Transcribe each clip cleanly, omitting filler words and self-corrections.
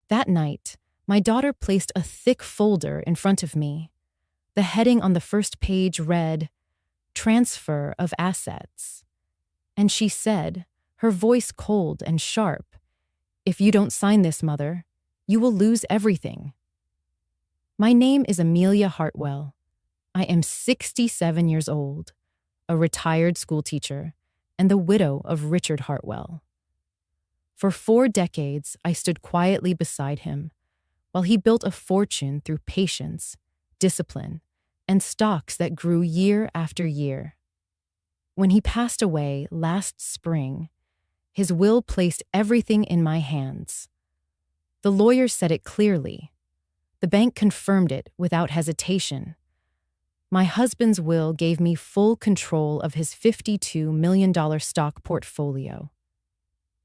That night, my daughter placed a thick folder in front of me. The heading on the first page read, "Transfer of Assets." And she said, her voice cold and sharp, "If you don't sign this, Mother, you will lose everything." My name is Amelia Hartwell. I am 67 years old, a retired schoolteacher, and the widow of Richard Hartwell. For 4 decades, I stood quietly beside him, while he built a fortune through patience, discipline, and stocks that grew year after year. When he passed away last spring, his will placed everything in my hands. The lawyers said it clearly. The bank confirmed it without hesitation. My husband's will gave me full control of his $52 million stock portfolio.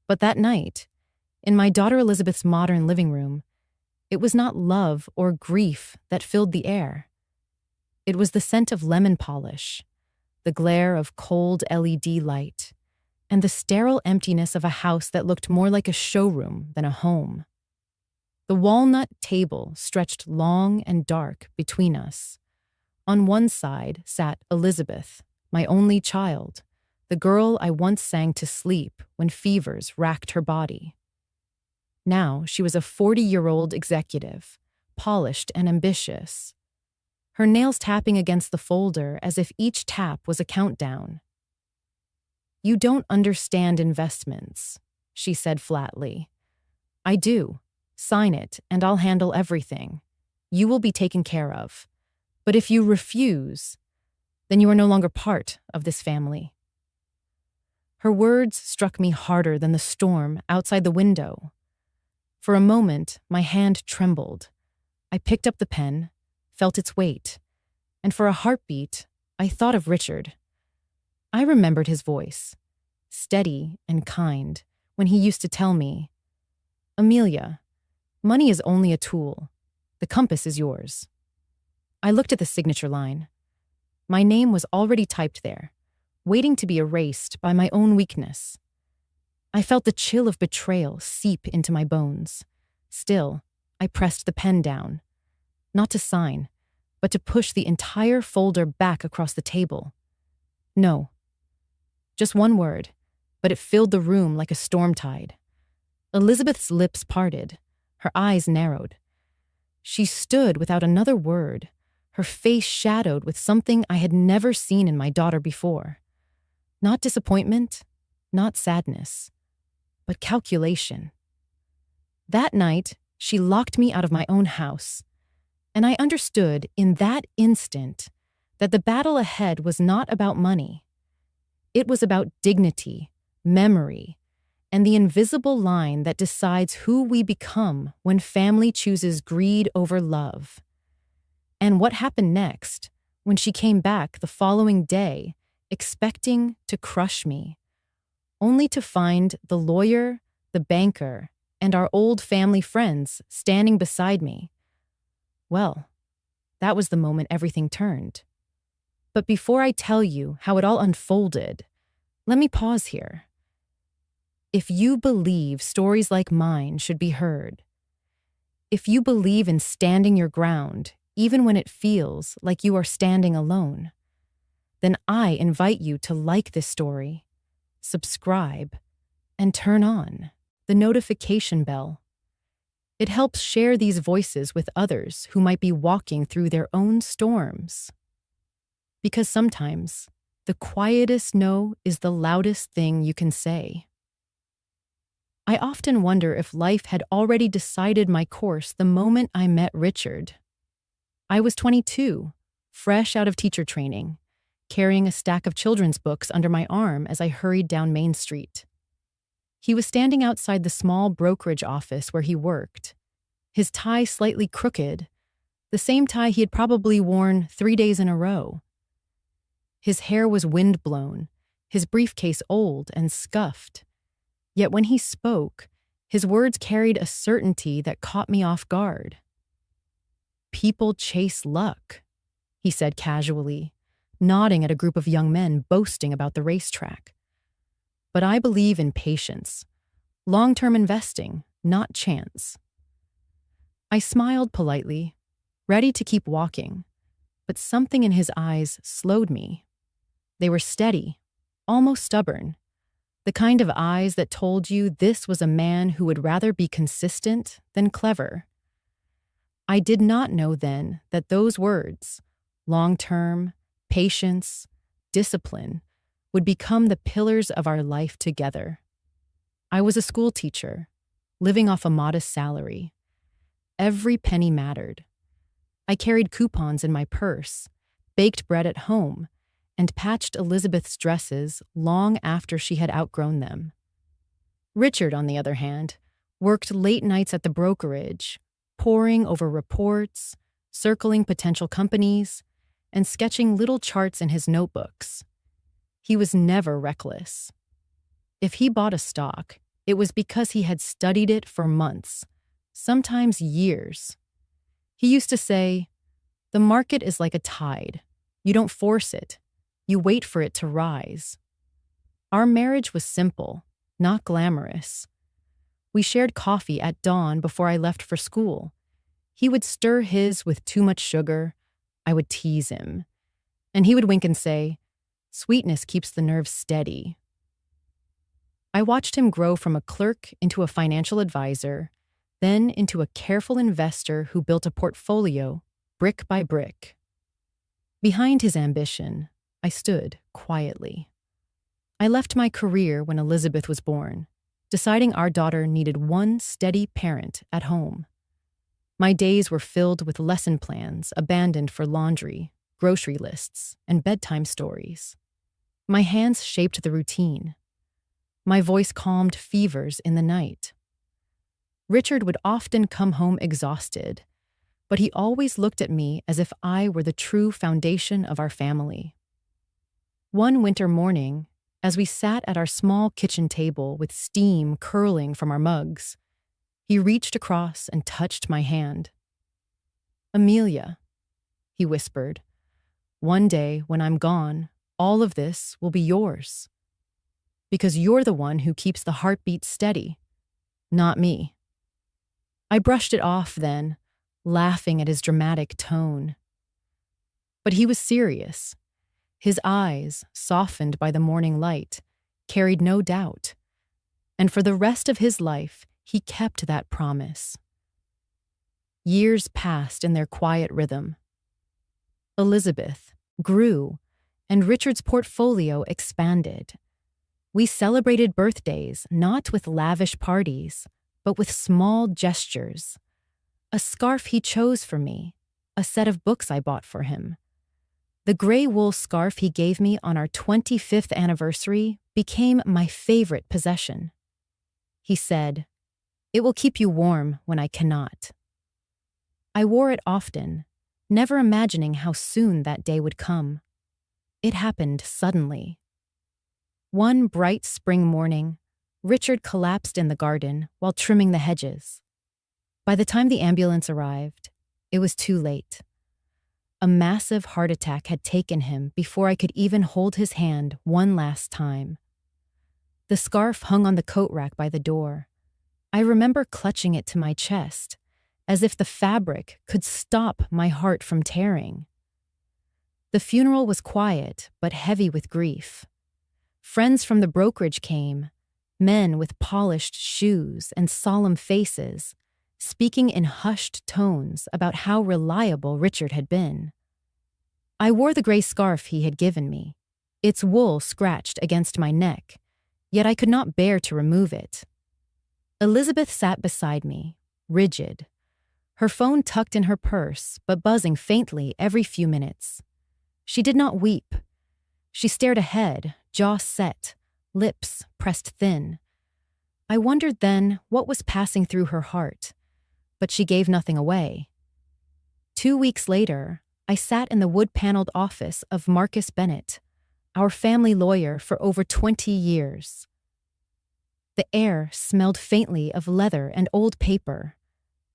But that night, in my daughter Elizabeth's modern living room, it was not love or grief that filled the air. It was the scent of lemon polish, the glare of cold LED light, and the sterile emptiness of a house that looked more like a showroom than a home. The walnut table stretched long and dark between us. On one side sat Elizabeth, my only child, the girl I once sang to sleep when fevers racked her body. Now she was a 40-year-old executive, polished and ambitious, her nails tapping against the folder as if each tap was a countdown. "You don't understand investments," she said flatly. "I do. Sign it, and I'll handle everything. You will be taken care of. But if you refuse, then you are no longer part of this family." Her words struck me harder than the storm outside the window. For a moment, my hand trembled. I picked up the pen, felt its weight, and for a heartbeat, I thought of Richard. I remembered his voice, steady and kind, when he used to tell me, "Amelia, money is only a tool. The compass is yours." I looked at the signature line. My name was already typed there, waiting to be erased by my own weakness. I felt the chill of betrayal seep into my bones. Still, I pressed the pen down, not to sign, but to push the entire folder back across the table. No. Just one word, but it filled the room like a storm tide. Elizabeth's lips parted, her eyes narrowed. She stood without another word, her face shadowed with something I had never seen in my daughter before. Not disappointment, not sadness, but calculation. That night, she locked me out of my own house, and I understood in that instant that the battle ahead was not about money. It was about dignity, memory, and the invisible line that decides who we become when family chooses greed over love. And what happened next, when she came back the following day, expecting to crush me, only to find the lawyer, the banker, and our old family friends standing beside me. Well, that was the moment everything turned. But before I tell you how it all unfolded, let me pause here. If you believe stories like mine should be heard, if you believe in standing your ground, even when it feels like you are standing alone, then I invite you to like this story, subscribe, and turn on the notification bell. It helps share these voices with others who might be walking through their own storms. Because sometimes, the quietest no is the loudest thing you can say. I often wonder if life had already decided my course the moment I met Richard. I was 22, fresh out of teacher training, carrying a stack of children's books under my arm as I hurried down Main Street. He was standing outside the small brokerage office where he worked, his tie slightly crooked, the same tie he had probably worn 3 days in a row. His hair was windblown, his briefcase old and scuffed. Yet when he spoke, his words carried a certainty that caught me off guard. "People chase luck," he said casually, nodding at a group of young men boasting about the racetrack. "But I believe in patience, long-term investing, not chance." I smiled politely, ready to keep walking, but something in his eyes slowed me. They were steady, almost stubborn, the kind of eyes that told you this was a man who would rather be consistent than clever. I did not know then that those words, long-term, patience, discipline, would become the pillars of our life together. I was a school teacher, living off a modest salary. Every penny mattered. I carried coupons in my purse, baked bread at home, and patched Elizabeth's dresses long after she had outgrown them. Richard, on the other hand, worked late nights at the brokerage, poring over reports, circling potential companies, and sketching little charts in his notebooks. He was never reckless. If he bought a stock, it was because he had studied it for months, sometimes years. He used to say, "The market is like a tide. You don't force it. You wait for it to rise." Our marriage was simple, not glamorous. We shared coffee at dawn before I left for school. He would stir his with too much sugar. I would tease him. And he would wink and say, "Sweetness keeps the nerves steady." I watched him grow from a clerk into a financial advisor, then into a careful investor who built a portfolio, brick by brick. Behind his ambition, I stood quietly. I left my career when Elizabeth was born, deciding our daughter needed one steady parent at home. My days were filled with lesson plans abandoned for laundry, grocery lists, and bedtime stories. My hands shaped the routine. My voice calmed fevers in the night. Richard would often come home exhausted, but he always looked at me as if I were the true foundation of our family. One winter morning, as we sat at our small kitchen table with steam curling from our mugs, he reached across and touched my hand. "Amelia," he whispered, "one day when I'm gone, all of this will be yours. Because you're the one who keeps the heartbeat steady, not me." I brushed it off then, laughing at his dramatic tone. But he was serious. His eyes, softened by the morning light, carried no doubt. And for the rest of his life, he kept that promise. Years passed in their quiet rhythm. Elizabeth grew, and Richard's portfolio expanded. We celebrated birthdays not with lavish parties, but with small gestures. A scarf he chose for me, a set of books I bought for him. The gray wool scarf he gave me on our 25th anniversary became my favorite possession. He said, "It will keep you warm when I cannot." I wore it often, never imagining how soon that day would come. It happened suddenly. One bright spring morning, Richard collapsed in the garden while trimming the hedges. By the time the ambulance arrived, it was too late. A massive heart attack had taken him before I could even hold his hand one last time. The scarf hung on the coat rack by the door. I remember clutching it to my chest, as if the fabric could stop my heart from tearing. The funeral was quiet, but heavy with grief. Friends from the brokerage came, men with polished shoes and solemn faces, speaking in hushed tones about how reliable Richard had been. I wore the gray scarf he had given me, its wool scratched against my neck, yet I could not bear to remove it. Elizabeth sat beside me, rigid, her phone tucked in her purse but buzzing faintly every few minutes. She did not weep. She stared ahead, jaw set, lips pressed thin. I wondered then what was passing through her heart, but she gave nothing away. 2 weeks later, I sat in the wood-paneled office of Marcus Bennett, our family lawyer for over 20 years. The air smelled faintly of leather and old paper.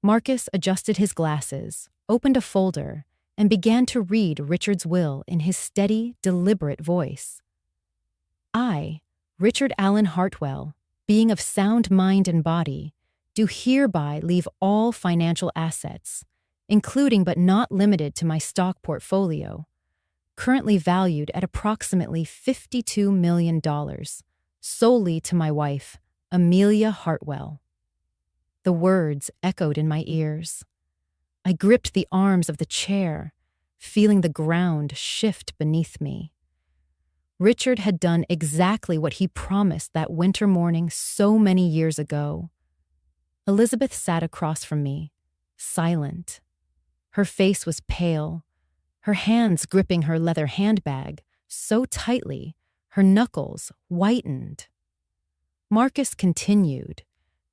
Marcus adjusted his glasses, opened a folder, and began to read Richard's will in his steady, deliberate voice. I, Richard Allen Hartwell, being of sound mind and body, do hereby leave all financial assets, including but not limited to my stock portfolio, currently valued at approximately $52 million, solely to my wife, Amelia Hartwell. The words echoed in my ears. I gripped the arms of the chair, feeling the ground shift beneath me. Richard had done exactly what he promised that winter morning so many years ago. Elizabeth sat across from me, silent. Her face was pale, her hands gripping her leather handbag so tightly her knuckles whitened. Marcus continued,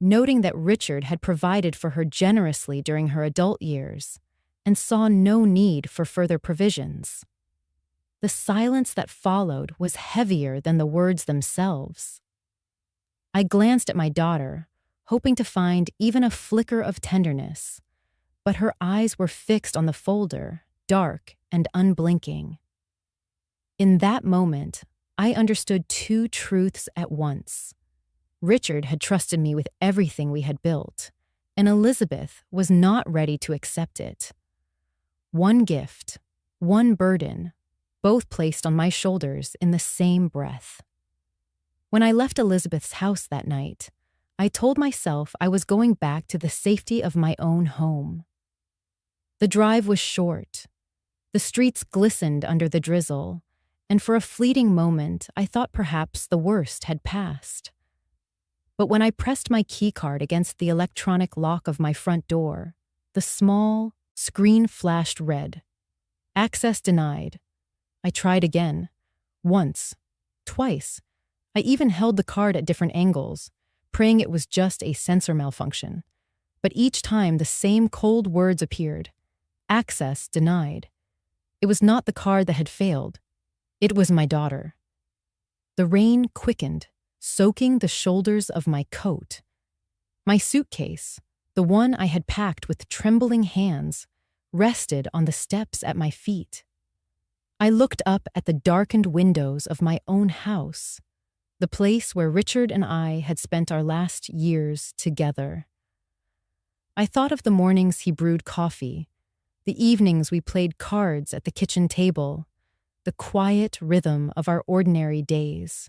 noting that Richard had provided for her generously during her adult years and saw no need for further provisions. The silence that followed was heavier than the words themselves. I glanced at my daughter, hoping to find even a flicker of tenderness, but her eyes were fixed on the folder, dark and unblinking. In that moment, I understood two truths at once. Richard had trusted me with everything we had built, and Elizabeth was not ready to accept it. One gift, one burden, both placed on my shoulders in the same breath. When I left Elizabeth's house that night, I told myself I was going back to the safety of my own home. The drive was short. The streets glistened under the drizzle, and for a fleeting moment I thought perhaps the worst had passed. But when I pressed my keycard against the electronic lock of my front door, the small screen flashed red. Access denied. I tried again. Once. Twice. I even held the card at different angles, praying it was just a sensor malfunction. But each time the same cold words appeared. Access denied. It was not the card that had failed. It was my daughter. The rain quickened, soaking the shoulders of my coat. My suitcase, the one I had packed with trembling hands, rested on the steps at my feet. I looked up at the darkened windows of my own house, the place where Richard and I had spent our last years together. I thought of the mornings he brewed coffee, the evenings we played cards at the kitchen table, the quiet rhythm of our ordinary days.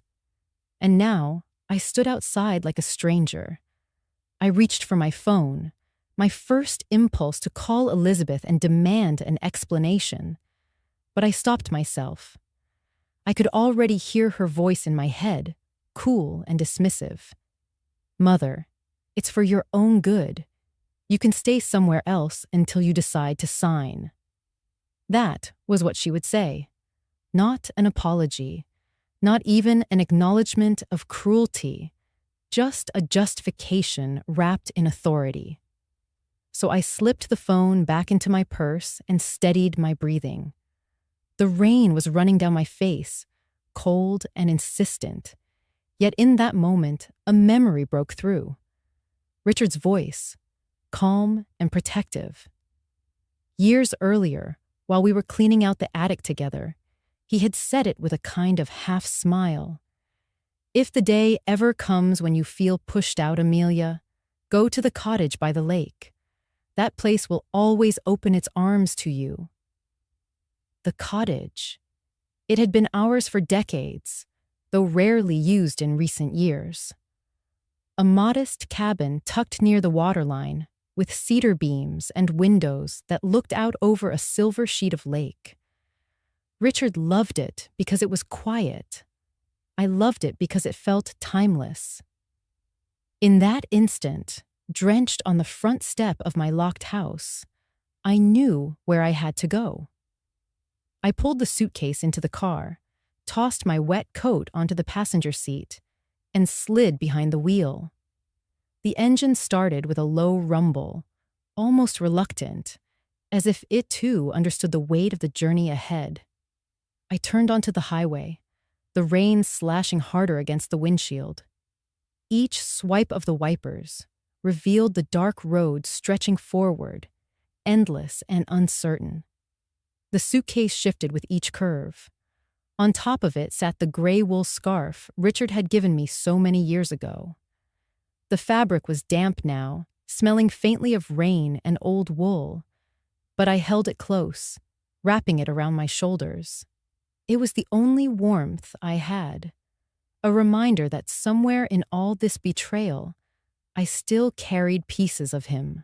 And now, I stood outside like a stranger. I reached for my phone, my first impulse to call Elizabeth and demand an explanation. But I stopped myself. I could already hear her voice in my head, cool and dismissive. "Mother, it's for your own good. You can stay somewhere else until you decide to sign." That was what she would say. Not an apology, not even an acknowledgement of cruelty, just a justification wrapped in authority. So I slipped the phone back into my purse and steadied my breathing. The rain was running down my face, cold and insistent. Yet in that moment, a memory broke through. Richard's voice, calm and protective. Years earlier, while we were cleaning out the attic together, he had said it with a kind of half-smile. "If the day ever comes when you feel pushed out, Amelia, go to the cottage by the lake. That place will always open its arms to you." The cottage. It had been ours for decades, though rarely used in recent years. A modest cabin tucked near the waterline, with cedar beams and windows that looked out over a silver sheet of lake. Richard loved it because it was quiet. I loved it because it felt timeless. In that instant, drenched on the front step of my locked house, I knew where I had to go. I pulled the suitcase into the car, tossed my wet coat onto the passenger seat, and slid behind the wheel. The engine started with a low rumble, almost reluctant, as if it too understood the weight of the journey ahead. I turned onto the highway, the rain slashing harder against the windshield. Each swipe of the wipers revealed the dark road stretching forward, endless and uncertain. The suitcase shifted with each curve. On top of it sat the gray wool scarf Richard had given me so many years ago. The fabric was damp now, smelling faintly of rain and old wool, but I held it close, wrapping it around my shoulders. It was the only warmth I had, a reminder that somewhere in all this betrayal, I still carried pieces of him.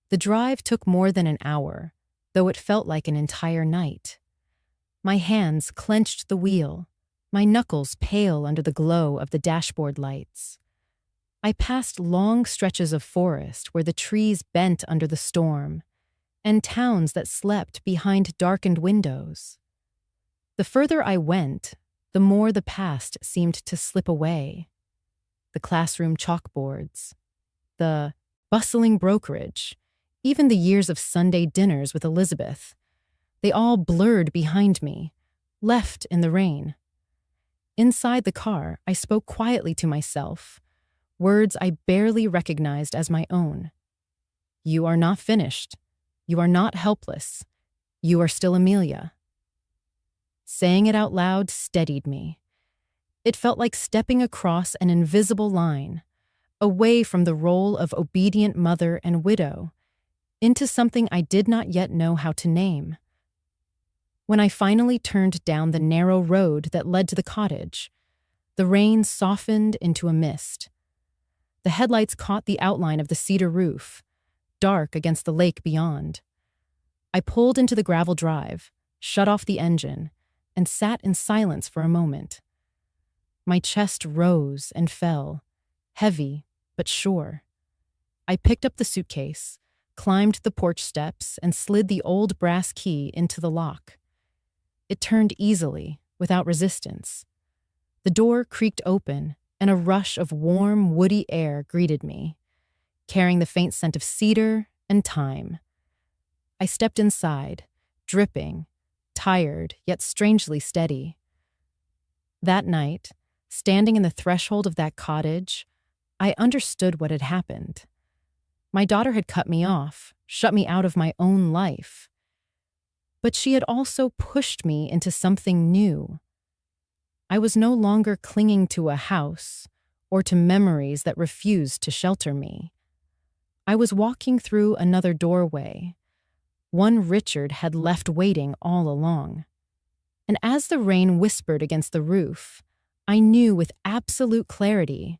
The drive took more than an hour, though it felt like an entire night. My hands clenched the wheel, my knuckles pale under the glow of the dashboard lights. I passed long stretches of forest where the trees bent under the storm, and towns that slept behind darkened windows. The further I went, the more the past seemed to slip away. The classroom chalkboards, the bustling brokerage, even the years of Sunday dinners with Elizabeth, they all blurred behind me, left in the rain. Inside the car, I spoke quietly to myself, words I barely recognized as my own. You are not finished. You are not helpless. You are still Amelia. Saying it out loud steadied me. It felt like stepping across an invisible line, away from the role of obedient mother and widow, into something I did not yet know how to name. When I finally turned down the narrow road that led to the cottage, the rain softened into a mist. The headlights caught the outline of the cedar roof, dark against the lake beyond. I pulled into the gravel drive, shut off the engine, and sat in silence for a moment. My chest rose and fell, heavy but sure. I picked up the suitcase, climbed the porch steps, and slid the old brass key into the lock. It turned easily, without resistance. The door creaked open, and a rush of warm, woody air greeted me, carrying the faint scent of cedar and thyme. I stepped inside, dripping, tired, yet strangely steady. That night, standing in the threshold of that cottage, I understood what had happened. My daughter had cut me off, shut me out of my own life. But she had also pushed me into something new. I was no longer clinging to a house or to memories that refused to shelter me. I was walking through another doorway, one Richard had left waiting all along. And as the rain whispered against the roof, I knew with absolute clarity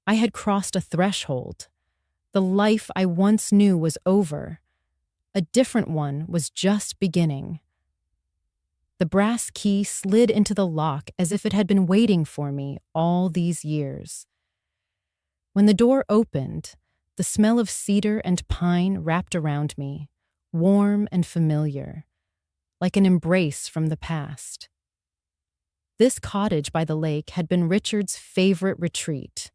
I had crossed a threshold. The life I once knew was over. A different one was just beginning. The brass key slid into the lock as if it had been waiting for me all these years. When the door opened, the smell of cedar and pine wrapped around me, warm and familiar, like an embrace from the past. This cottage by the lake had been Richard's favorite retreat,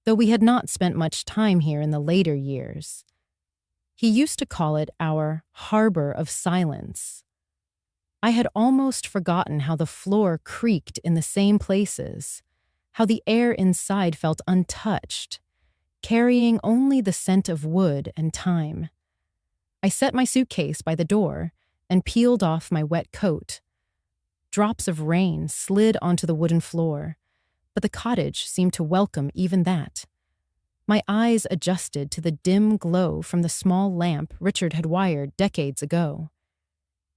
though we had not spent much time here in the later years. He used to call it our harbor of silence. I had almost forgotten how the floor creaked in the same places, how the air inside felt untouched, carrying only the scent of wood and thyme. I set my suitcase by the door and peeled off my wet coat. Drops of rain slid onto the wooden floor, but the cottage seemed to welcome even that. My eyes adjusted to the dim glow from the small lamp Richard had wired decades ago.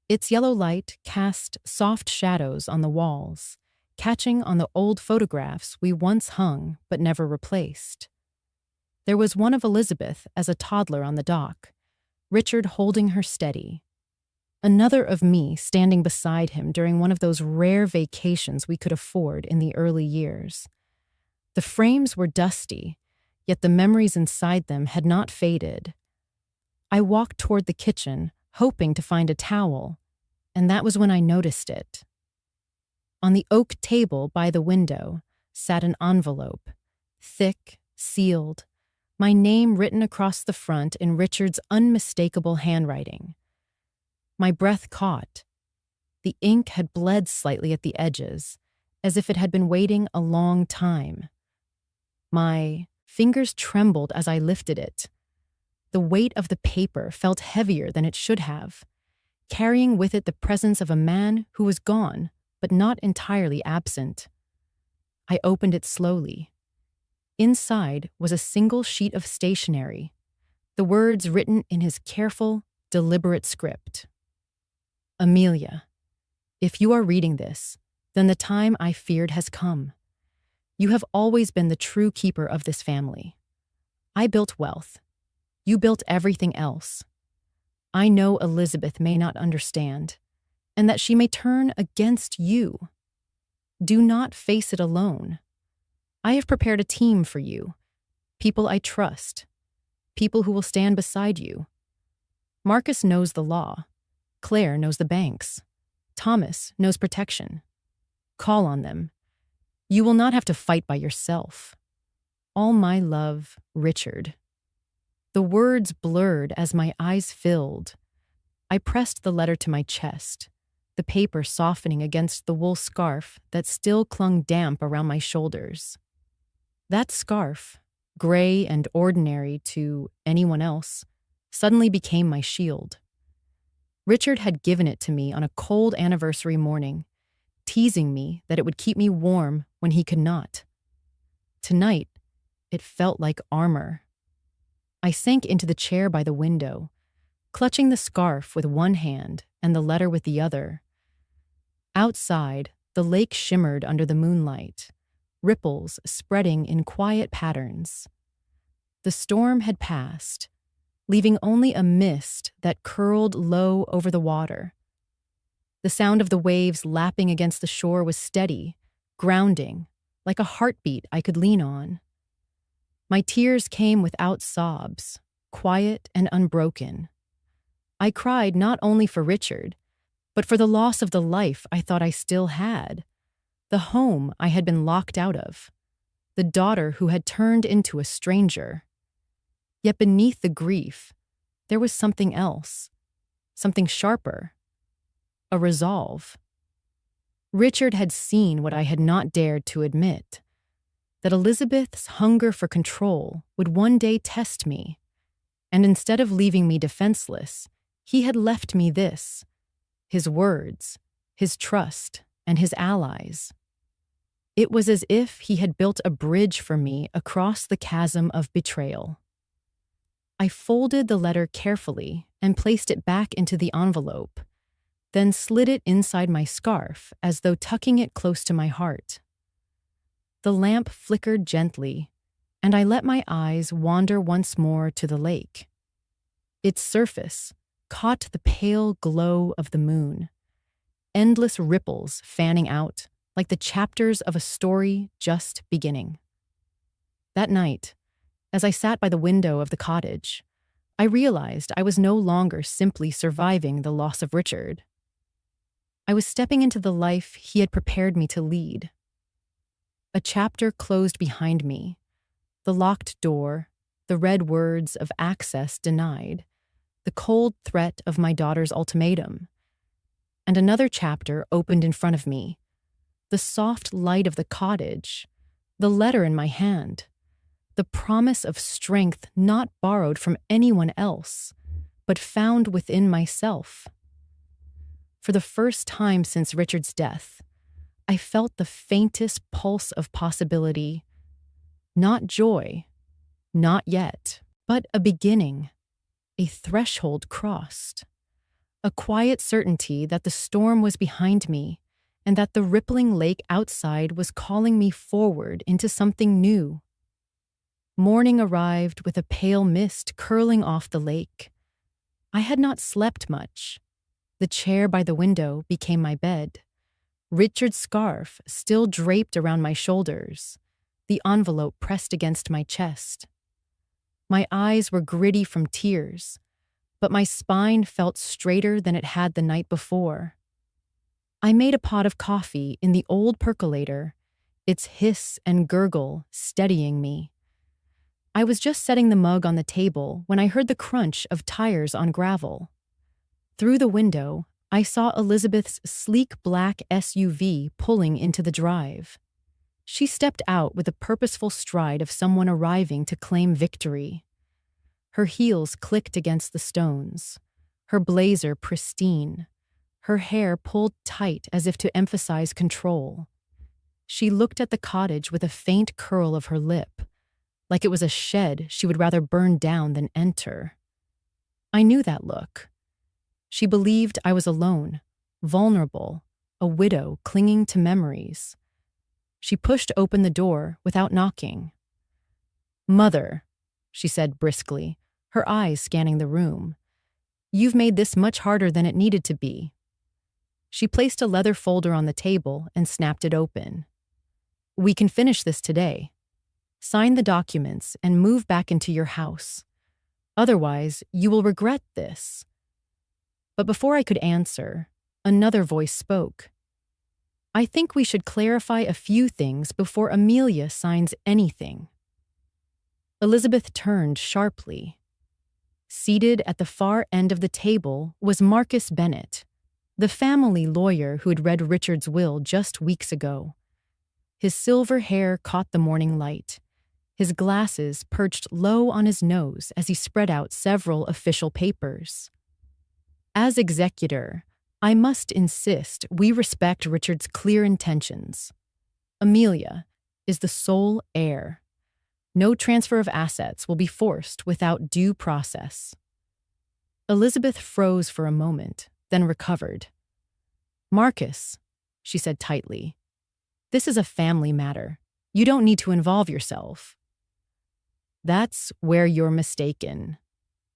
Its yellow light cast soft shadows on the walls, catching on the old photographs we once hung but never replaced. There was one of Elizabeth as a toddler on the dock, Richard holding her steady. Another of me standing beside him during one of those rare vacations we could afford in the early years. The frames were dusty, yet the memories inside them had not faded. I walked toward the kitchen, hoping to find a towel, and that was when I noticed it. On the oak table by the window sat an envelope, thick, sealed, my name written across the front in Richard's unmistakable handwriting. My breath caught. The ink had bled slightly at the edges, as if it had been waiting a long time. My fingers trembled as I lifted it. The weight of the paper felt heavier than it should have, carrying with it the presence of a man who was gone, but not entirely absent. I opened it slowly. Inside was a single sheet of stationery, the words written in his careful, deliberate script. Amelia, if you are reading this, then the time I feared has come. You have always been the true keeper of this family. I built wealth. You built everything else. I know Elizabeth may not understand, and that she may turn against you. Do not face it alone. I have prepared a team for you, people I trust, people who will stand beside you. Marcus knows the law. Claire knows the banks. Thomas knows protection. Call on them. You will not have to fight by yourself. All my love, Richard. The words blurred as my eyes filled. I pressed the letter to my chest, the paper softening against the wool scarf that still clung damp around my shoulders. That scarf, gray and ordinary to anyone else, suddenly became my shield. Richard had given it to me on a cold anniversary morning, teasing me that it would keep me warm when he could not. Tonight, it felt like armor. I sank into the chair by the window, clutching the scarf with one hand and the letter with the other. Outside, the lake shimmered under the moonlight, ripples spreading in quiet patterns. The storm had passed, leaving only a mist that curled low over the water. The sound of the waves lapping against the shore was steady, grounding, like a heartbeat I could lean on. My tears came without sobs, quiet and unbroken. I cried not only for Richard, but for the loss of the life I thought I still had, the home I had been locked out of, the daughter who had turned into a stranger. Yet beneath the grief, there was something else, something sharper, a resolve. Richard had seen what I had not dared to admit, that Elizabeth's hunger for control would one day test me, and instead of leaving me defenseless, he had left me this, his words, his trust, and his allies. It was as if he had built a bridge for me across the chasm of betrayal. I folded the letter carefully and placed it back into the envelope, then slid it inside my scarf as though tucking it close to my heart. The lamp flickered gently, and I let my eyes wander once more to the lake. Its surface caught the pale glow of the moon, endless ripples fanning out like the chapters of a story just beginning. That night, as I sat by the window of the cottage, I realized I was no longer simply surviving the loss of Richard. I was stepping into the life he had prepared me to lead. A chapter closed behind me, the locked door, the red words of access denied, the cold threat of my daughter's ultimatum. And another chapter opened in front of me, the soft light of the cottage, the letter in my hand, the promise of strength not borrowed from anyone else, but found within myself. For the first time since Richard's death, I felt the faintest pulse of possibility. Not joy, not yet, but a beginning, a threshold crossed, a quiet certainty that the storm was behind me and that the rippling lake outside was calling me forward into something new. Morning arrived with a pale mist curling off the lake. I had not slept much. The chair by the window became my bed. Richard's scarf still draped around my shoulders, the envelope pressed against my chest. My eyes were gritty from tears, but my spine felt straighter than it had the night before. I made a pot of coffee in the old percolator, its hiss and gurgle steadying me. I was just setting the mug on the table when I heard the crunch of tires on gravel. Through the window, I saw Elizabeth's sleek black SUV pulling into the drive. She stepped out with the purposeful stride of someone arriving to claim victory. Her heels clicked against the stones, her blazer pristine, her hair pulled tight as if to emphasize control. She looked at the cottage with a faint curl of her lip, like it was a shed she would rather burn down than enter. I knew that look. She believed I was alone, vulnerable, a widow clinging to memories. She pushed open the door without knocking. "Mother," she said briskly, her eyes scanning the room, "you've made this much harder than it needed to be." She placed a leather folder on the table and snapped it open. "We can finish this today. Sign the documents and move back into your house. Otherwise, you will regret this." But before I could answer, another voice spoke. "I think we should clarify a few things before Amelia signs anything." Elizabeth turned sharply. Seated at the far end of the table was Marcus Bennett, the family lawyer who had read Richard's will just weeks ago. His silver hair caught the morning light. His glasses perched low on his nose as he spread out several official papers. "As executor, I must insist we respect Richard's clear intentions. Amelia is the sole heir. No transfer of assets will be forced without due process." Elizabeth froze for a moment, then recovered. "Marcus," she said tightly, "this is a family matter. You don't need to involve yourself." "That's where you're mistaken."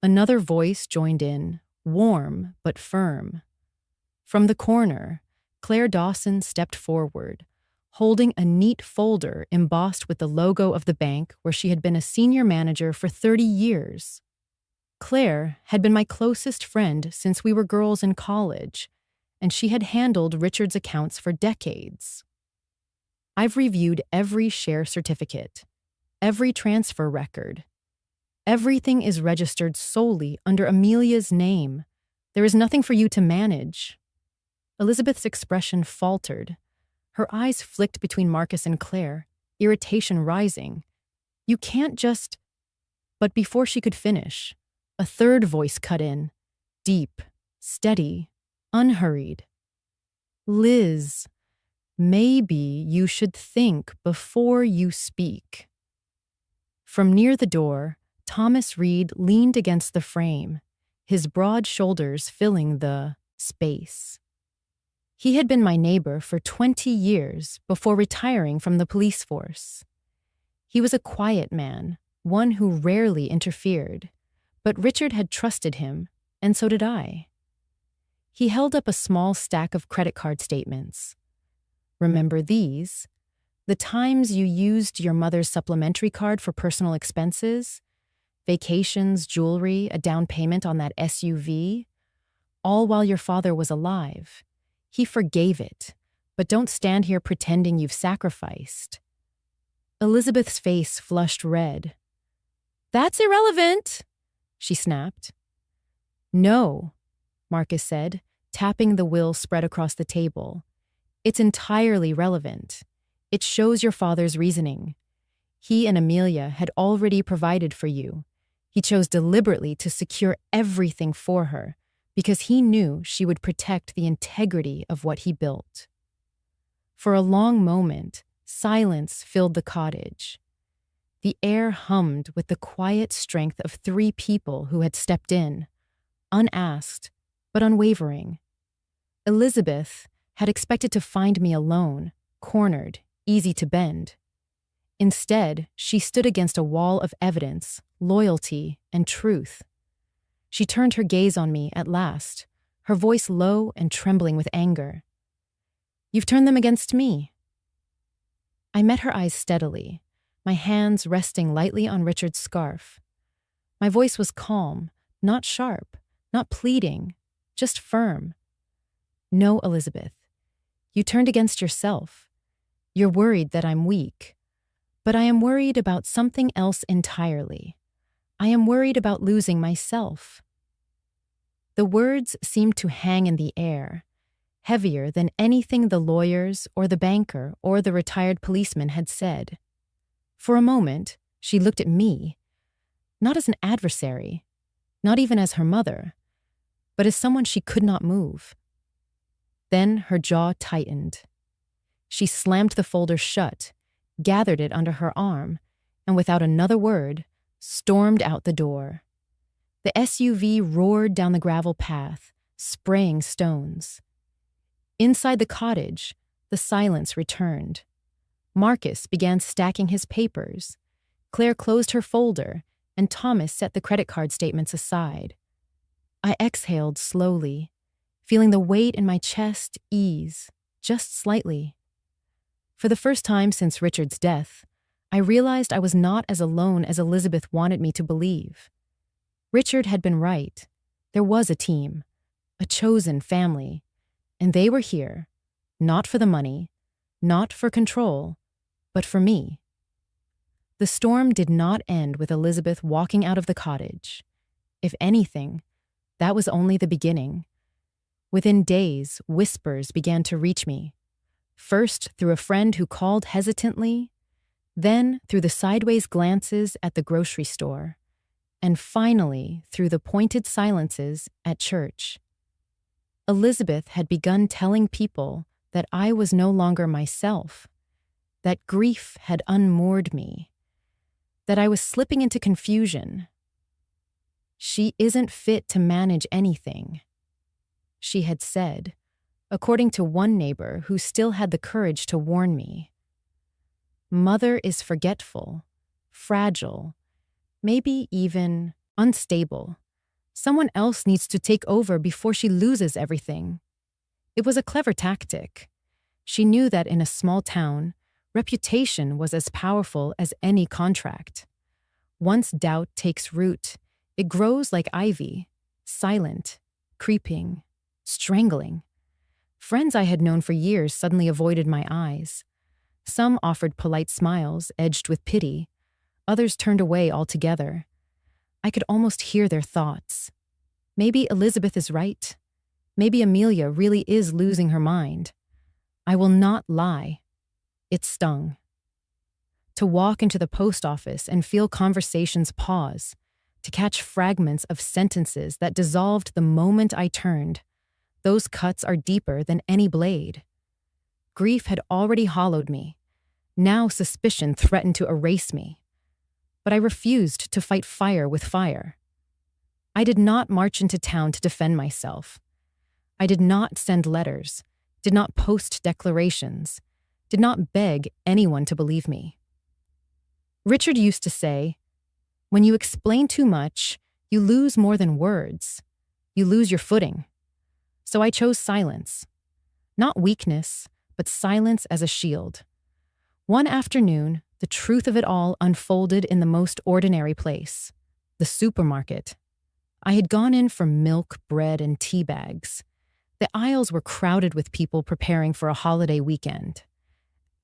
Another voice joined in, warm but firm. From the corner, Claire Dawson stepped forward, holding a neat folder embossed with the logo of the bank where she had been a senior manager for 30 years. Claire had been my closest friend since we were girls in college, and she had handled Richard's accounts for decades. "I've reviewed every share certificate, every transfer record. Everything is registered solely under Amelia's name. There is nothing for you to manage." Elizabeth's expression faltered. Her eyes flicked between Marcus and Claire, irritation rising. "You can't just—" But before she could finish, a third voice cut in, deep, steady, unhurried. "Liz, maybe you should think before you speak." From near the door, Thomas Reed leaned against the frame, his broad shoulders filling the space. He had been my neighbor for 20 years before retiring from the police force. He was a quiet man, one who rarely interfered, but Richard had trusted him, and so did I. He held up a small stack of credit card statements. "Remember these? The times you used your mother's supplementary card for personal expenses? Vacations, jewelry, a down payment on that SUV? All while your father was alive. He forgave it, but don't stand here pretending you've sacrificed." Elizabeth's face flushed red. "That's irrelevant," she snapped. "No," Marcus said, tapping the will spread across the table. "It's entirely relevant. It shows your father's reasoning. He and Amelia had already provided for you. He chose deliberately to secure everything for her because he knew she would protect the integrity of what he built." For a long moment, silence filled the cottage. The air hummed with the quiet strength of 3 people who had stepped in, unasked but unwavering. Elizabeth had expected to find me alone, cornered, easy to bend. Instead, she stood against a wall of evidence, loyalty, and truth. She turned her gaze on me at last, her voice low and trembling with anger. "You've turned them against me." I met her eyes steadily, my hands resting lightly on Richard's scarf. My voice was calm, not sharp, not pleading, just firm. "No, Elizabeth, you turned against yourself. You're worried that I'm weak. But I am worried about something else entirely. I am worried about losing myself." The words seemed to hang in the air, heavier than anything the lawyers or the banker or the retired policeman had said. For a moment, she looked at me, not as an adversary, not even as her mother, but as someone she could not move. Then her jaw tightened. She slammed the folder shut, gathered it under her arm, and without another word, stormed out the door. The SUV roared down the gravel path, spraying stones. Inside the cottage, the silence returned. Marcus began stacking his papers. Claire closed her folder, and Thomas set the credit card statements aside. I exhaled slowly, feeling the weight in my chest ease, just slightly. For the first time since Richard's death, I realized I was not as alone as Elizabeth wanted me to believe. Richard had been right. There was a team, a chosen family, and they were here, not for the money, not for control, but for me. The storm did not end with Elizabeth walking out of the cottage. If anything, that was only the beginning. Within days, whispers began to reach me. First through a friend who called hesitantly, then through the sideways glances at the grocery store, and finally through the pointed silences at church. Elizabeth had begun telling people that I was no longer myself, that grief had unmoored me, that I was slipping into confusion. She isn't fit to manage anything, she had said, according to one neighbor who still had the courage to warn me. Mother is forgetful, fragile, maybe even unstable. Someone else needs to take over before she loses everything. It was a clever tactic. She knew that in a small town, reputation was as powerful as any contract. Once doubt takes root, it grows like ivy, silent, creeping, strangling. Friends I had known for years suddenly avoided my eyes. Some offered polite smiles edged with pity. Others turned away altogether. I could almost hear their thoughts. Maybe Elizabeth is right. Maybe Amelia really is losing her mind. I will not lie. It stung. To walk into the post office and feel conversations pause, to catch fragments of sentences that dissolved the moment I turned, those cuts are deeper than any blade. Grief had already hollowed me. Now suspicion threatened to erase me. But I refused to fight fire with fire. I did not march into town to defend myself. I did not send letters, did not post declarations, did not beg anyone to believe me. Richard used to say, "When you explain too much, you lose more than words. You lose your footing." So I chose silence. Not weakness, but silence as a shield. One afternoon, the truth of it all unfolded in the most ordinary place, the supermarket. I had gone in for milk, bread, and tea bags. The aisles were crowded with people preparing for a holiday weekend.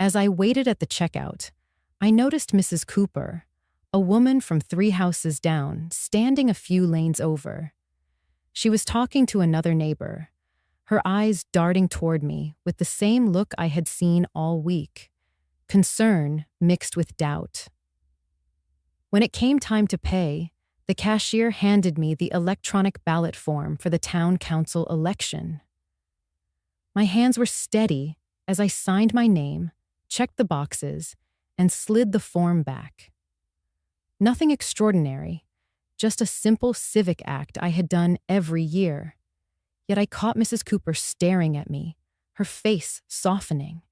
As I waited at the checkout, I noticed Mrs. Cooper, a woman from 3 houses down, standing a few lanes over. She was talking to another neighbor, her eyes darting toward me with the same look I had seen all week, concern mixed with doubt. When it came time to pay, the cashier handed me the electronic ballot form for the town council election. My hands were steady as I signed my name, checked the boxes, and slid the form back. Nothing extraordinary, just a simple civic act I had done every year. Yet I caught Mrs. Cooper staring at me, her face softening.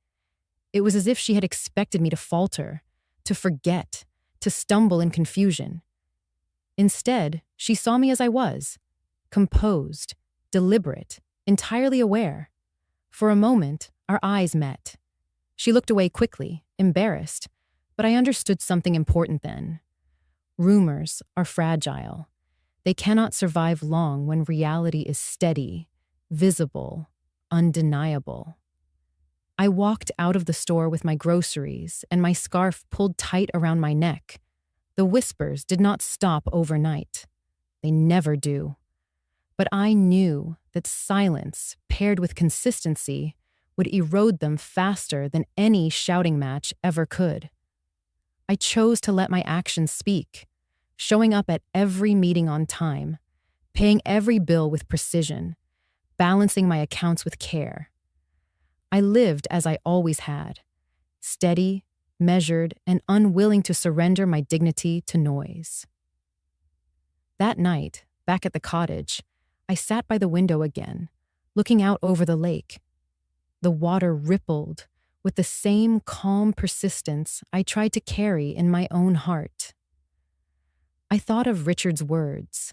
It was as if she had expected me to falter, to forget, to stumble in confusion. Instead, she saw me as I was, composed, deliberate, entirely aware. For a moment, our eyes met. She looked away quickly, embarrassed, but I understood something important then. Rumors are fragile. They cannot survive long when reality is steady, visible, undeniable. I walked out of the store with my groceries and my scarf pulled tight around my neck. The whispers did not stop overnight. They never do. But I knew that silence, paired with consistency, would erode them faster than any shouting match ever could. I chose to let my actions speak, showing up at every meeting on time, paying every bill with precision, balancing my accounts with care. I lived as I always had, steady, measured, and unwilling to surrender my dignity to noise. That night, back at the cottage, I sat by the window again, looking out over the lake. The water rippled with the same calm persistence I tried to carry in my own heart. I thought of Richard's words,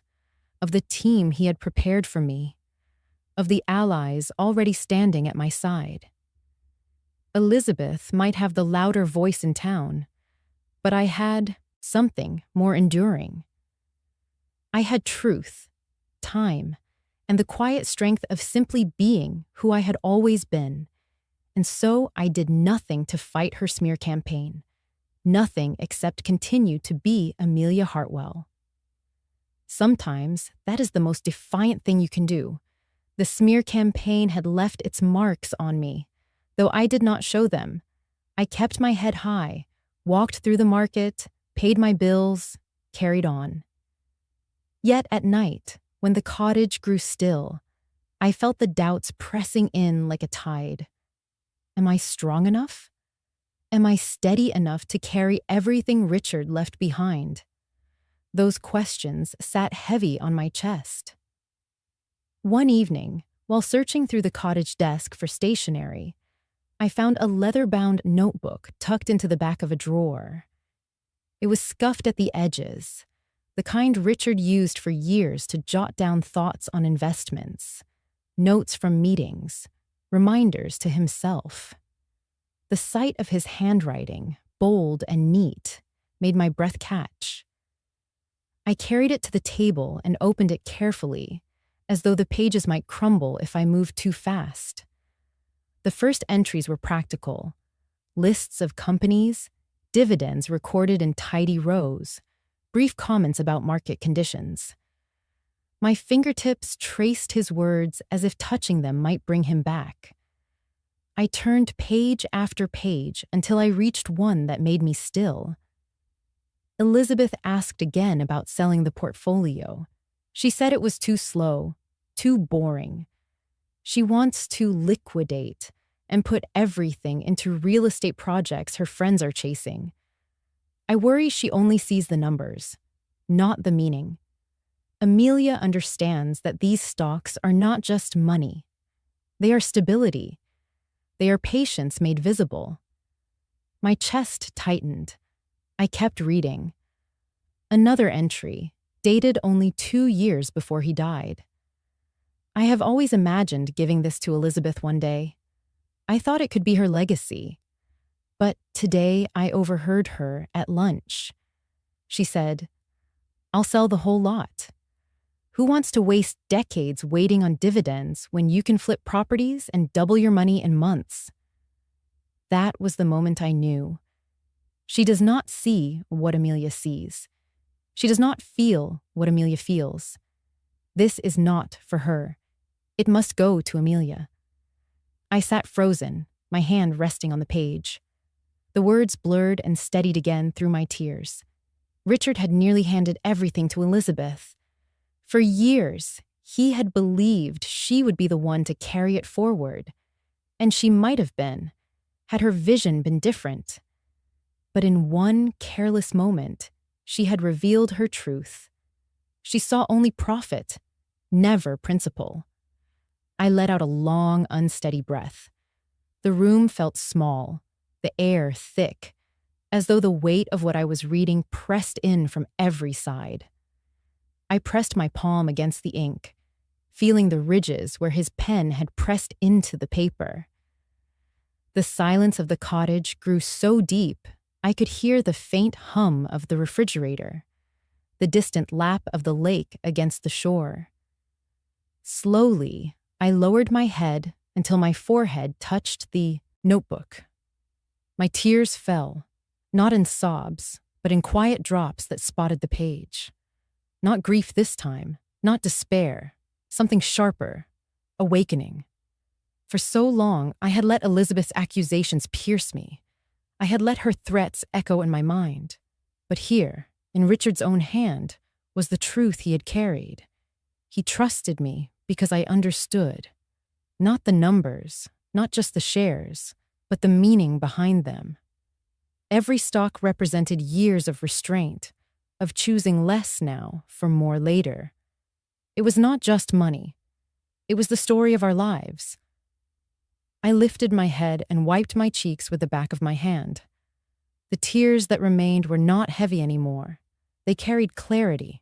of the team he had prepared for me, of the allies already standing at my side. Elizabeth might have the louder voice in town, but I had something more enduring. I had truth, time, and the quiet strength of simply being who I had always been. And so I did nothing to fight her smear campaign, nothing except continue to be Amelia Hartwell. Sometimes that is the most defiant thing you can do. The smear campaign had left its marks on me, though I did not show them. I kept my head high, walked through the market, paid my bills, carried on. Yet at night, when the cottage grew still, I felt the doubts pressing in like a tide. Am I strong enough? Am I steady enough to carry everything Richard left behind? Those questions sat heavy on my chest. One evening, while searching through the cottage desk for stationery, I found a leather-bound notebook tucked into the back of a drawer. It was scuffed at the edges, the kind Richard used for years to jot down thoughts on investments, notes from meetings, reminders to himself. The sight of his handwriting, bold and neat, made my breath catch. I carried it to the table and opened it carefully, as though the pages might crumble if I moved too fast. The first entries were practical: lists of companies, dividends recorded in tidy rows, brief comments about market conditions. My fingertips traced his words as if touching them might bring him back. I turned page after page until I reached one that made me still. Elizabeth asked again about selling the portfolio. She said it was too slow, too boring. She wants to liquidate and put everything into real estate projects her friends are chasing. I worry she only sees the numbers, not the meaning. Amelia understands that these stocks are not just money. They are stability. They are patience made visible. My chest tightened. I kept reading. Another entry, dated only 2 years before he died. I have always imagined giving this to Elizabeth one day. I thought it could be her legacy. But today I overheard her at lunch. She said, "I'll sell the whole lot. Who wants to waste decades waiting on dividends when you can flip properties and double your money in months?" That was the moment I knew. She does not see what Amelia sees. She does not feel what Amelia feels. This is not for her. It must go to Amelia. I sat frozen, my hand resting on the page. The words blurred and steadied again through my tears. Richard had nearly handed everything to Elizabeth. For years, he had believed she would be the one to carry it forward. And she might have been, had her vision been different. But in one careless moment, she had revealed her truth. She saw only profit, never principle. I let out a long, unsteady breath. The room felt small, the air thick, as though the weight of what I was reading pressed in from every side. I pressed my palm against the ink, feeling the ridges where his pen had pressed into the paper. The silence of the cottage grew so deep, I could hear the faint hum of the refrigerator, the distant lap of the lake against the shore. Slowly, I lowered my head until my forehead touched the notebook. My tears fell, not in sobs, but in quiet drops that spotted the page. Not grief this time, not despair, something sharper, awakening. For so long, I had let Elizabeth's accusations pierce me. I had let her threats echo in my mind. But here, in Richard's own hand, was the truth he had carried. He trusted me because I understood. Not the numbers, not just the shares, but the meaning behind them. Every stock represented years of restraint, of choosing less now for more later. It was not just money. It was the story of our lives. I lifted my head and wiped my cheeks with the back of my hand. The tears that remained were not heavy anymore. They carried clarity,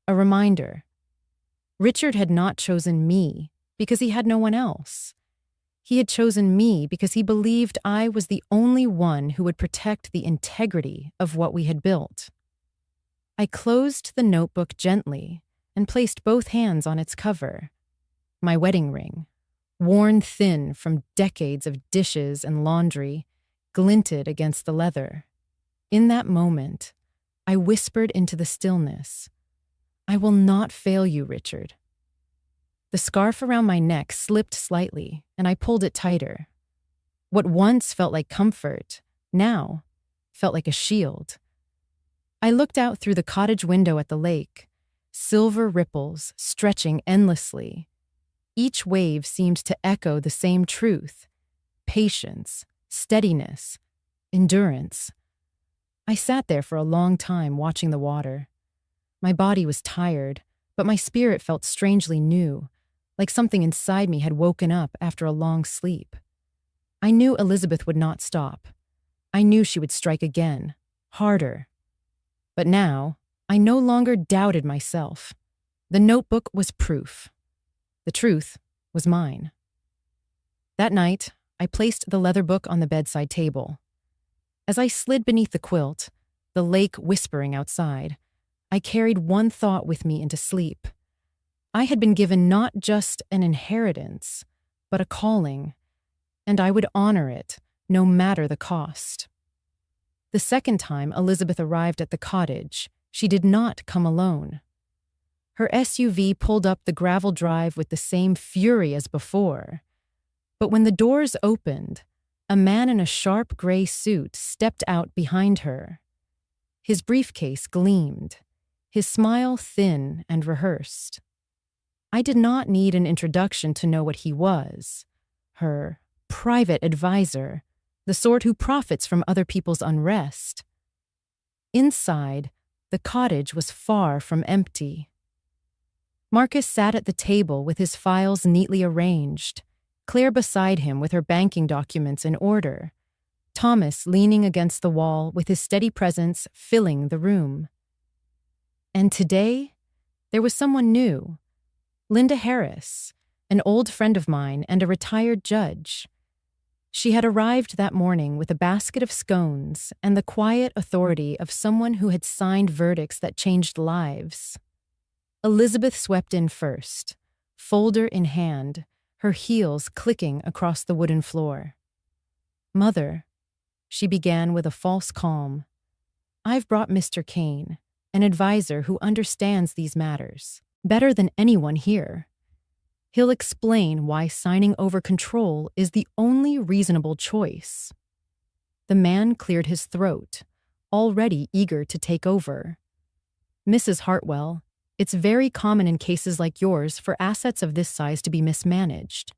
a reminder. Richard had not chosen me because he had no one else. He had chosen me because he believed I was the only one who would protect the integrity of what we had built. I closed the notebook gently and placed both hands on its cover. My wedding ring, worn thin from decades of dishes and laundry, glinted against the leather. In that moment, I whispered into the stillness, "I will not fail you, Richard." The scarf around my neck slipped slightly, and I pulled it tighter. What once felt like comfort, now felt like a shield. I looked out through the cottage window at the lake, silver ripples stretching endlessly. Each wave seemed to echo the same truth: patience, steadiness, endurance. I sat there for a long time watching the water. My body was tired, but my spirit felt strangely new, like something inside me had woken up after a long sleep. I knew Elizabeth would not stop. I knew she would strike again, harder. But now, I no longer doubted myself. The notebook was proof. The truth was mine. That night, I placed the leather book on the bedside table. As I slid beneath the quilt, the lake whispering outside, I carried one thought with me into sleep. I had been given not just an inheritance, but a calling, and I would honor it, no matter the cost. The second time Elizabeth arrived at the cottage, she did not come alone. Her SUV pulled up the gravel drive with the same fury as before. But when the doors opened, a man in a sharp gray suit stepped out behind her. His briefcase gleamed, his smile thin and rehearsed. I did not need an introduction to know what he was. Her private advisor, the sort who profits from other people's unrest. Inside, the cottage was far from empty. Marcus sat at the table with his files neatly arranged, Claire beside him with her banking documents in order, Thomas leaning against the wall with his steady presence filling the room. And today, there was someone new. Linda Harris, an old friend of mine and a retired judge. She had arrived that morning with a basket of scones and the quiet authority of someone who had signed verdicts that changed lives. Elizabeth swept in first, folder in hand, her heels clicking across the wooden floor. "Mother," she began with a false calm, "I've brought Mr. Kane, an advisor who understands these matters better than anyone here. He'll explain why signing over control is the only reasonable choice." The man cleared his throat, already eager to take over. "Mrs. Hartwell, it's very common in cases like yours for assets of this size to be mismanaged.